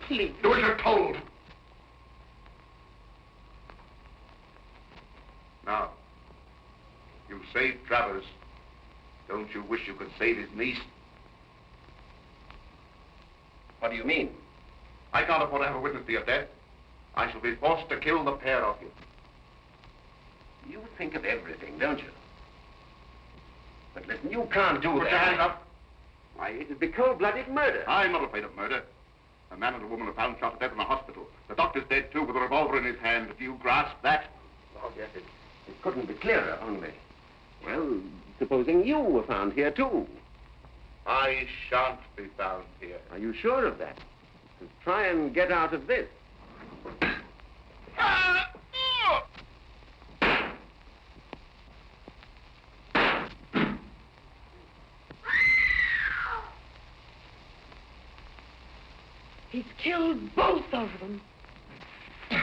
Please. Do as you're told! Now, you saved Travers. Don't you wish you could save his niece? What do you mean? I can't afford to have a witness to your death. I shall be forced to kill the pair of you. You think of everything, don't you? But listen, you can't do that. Put your hands up. Why, it'd be cold-blooded murder. I'm not afraid of murder. A man and a woman are found shot to death in a hospital. The doctor's dead, too, with a revolver in his hand. Do you grasp that? Oh, yes, it couldn't be clearer, only. Well, supposing you were found here, too. I shan't be found here. Are you sure of that? Try and get out of this. He's killed both of them. It's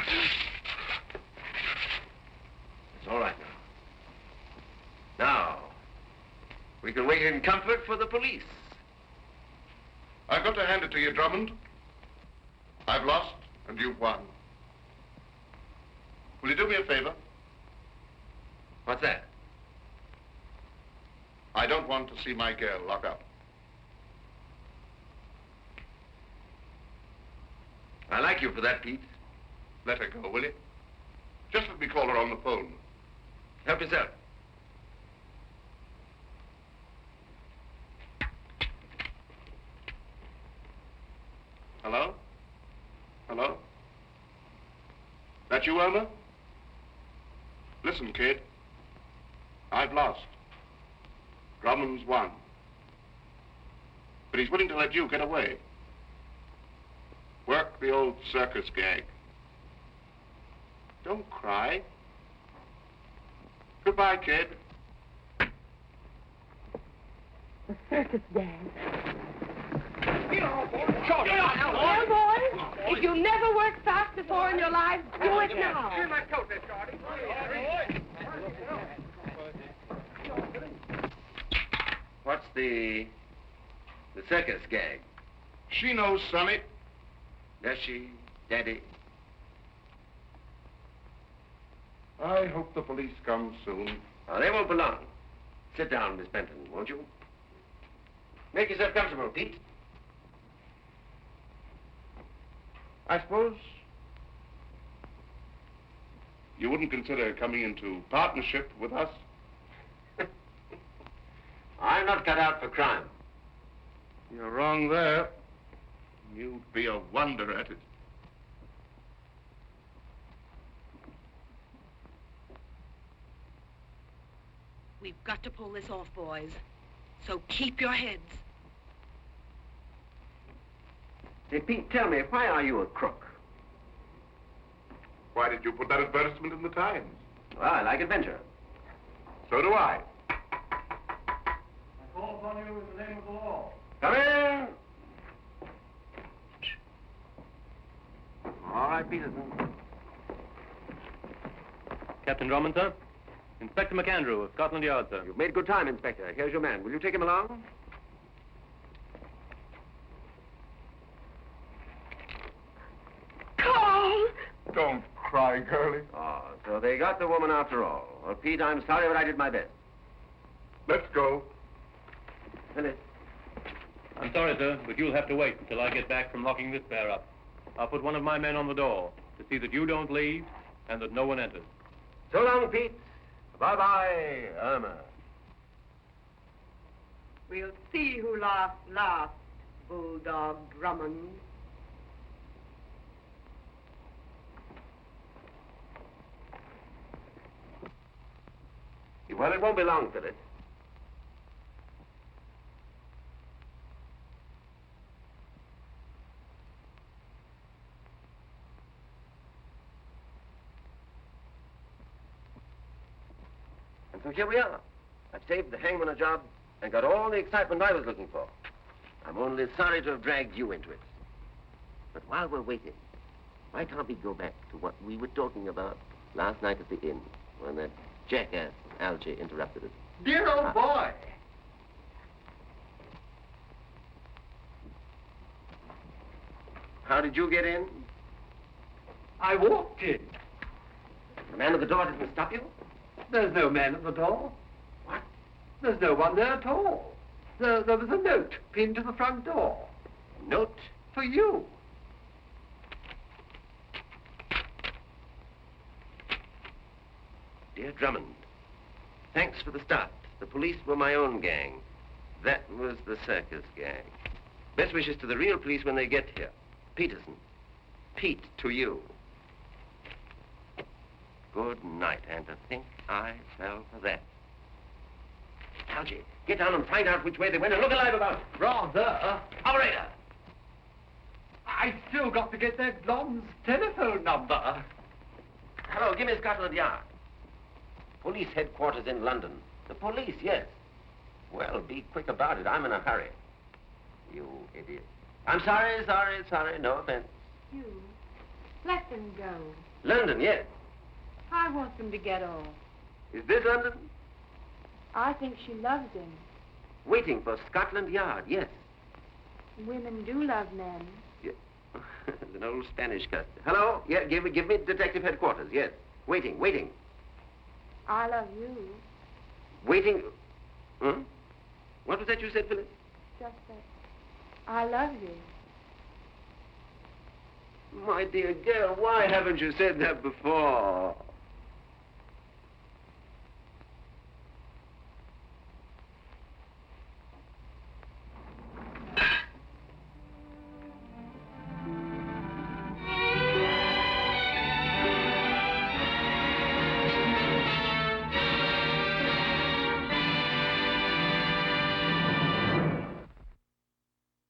all right now. Now, we can wait in comfort for the police. I've got to hand it to you, Drummond. I've lost, and you've won. Will you do me a favor? What's that? I don't want to see my girl locked up. I like you for that, Pete. Let her go, will you? Just let me call her on the phone. Help yourself. Hello? Hello? That you, Irma? Listen, kid. I've lost. Drummond's won. But he's willing to let you get away. Work the old circus gag. Don't cry. Goodbye, kid. The circus gang. Get on, boy. Shut up. Well, boys, if you never worked fast before in your lives, do it now. Here's my coat there, Charlie. What's the circus gag? She knows, Sonny. Does she, Daddy? I hope the police come soon. Oh, they won't be long. Sit down, Miss Benton, won't you? Make yourself comfortable, Pete. I suppose you wouldn't consider coming into partnership with us? I'm not cut out for crime. You're wrong there. You'd be a wonder at it. We've got to pull this off, boys. So keep your heads. Hey, Pete, tell me, why are you a crook? Why did you put that advertisement in the Times? Well, I like adventure. So do I. I call upon you in the name of the law. Come in. right, Peterson. Captain Drummond, sir. Inspector McAndrew of Scotland Yard, sir. You've made good time, Inspector. Here's your man. Will you take him along? Carl! Don't cry, girlie. Oh, so they got the woman after all. Well, Pete, I'm sorry, but I did my best. Let's go. Phyllis. I'm sorry, sir, but you'll have to wait until I get back from locking this bear up. I'll put one of my men on the door to see that you don't leave and that no one enters. So long, Pete. Bye-bye, Irma. We'll see who laughs last, Bulldog Drummond. Well, it won't be long, Phyllis. And so here we are. I've saved the hangman a job and got all the excitement I was looking for. I'm only sorry to have dragged you into it. But while we're waiting, why can't we go back to what we were talking about last night at the inn when that jackass Algy interrupted us? Dear old boy. How did you get in? I walked in. The man at the door didn't stop you? There's no man at the door. What? There's no one there at all. There was a note pinned to the front door. Note? For you. Dear Drummond, thanks for the start. The police were my own gang. That was the circus gang. Best wishes to the real police when they get here. Peterson. Pete, to you. Good night, and to think I fell for that. Algy, get down and find out which way they went and look alive about it. Rather. Operator! I still got to get that blonde's telephone number. Hello, give me Scotland Yard. Police headquarters in London. The police, yes. Well, be quick about it. I'm in a hurry. You idiot. I'm sorry, no offense. You. Let them go. London, yes. I want them to get off. Is this London? I think she loves him. Waiting for Scotland Yard, yes. Women do love men. Yeah. It's an old Spanish custom. Hello? Yeah, give me detective headquarters, yes. Waiting. I love you. Waiting. Huh? What was that you said, Phyllis? Just that. I love you. My dear girl, why haven't you said that before?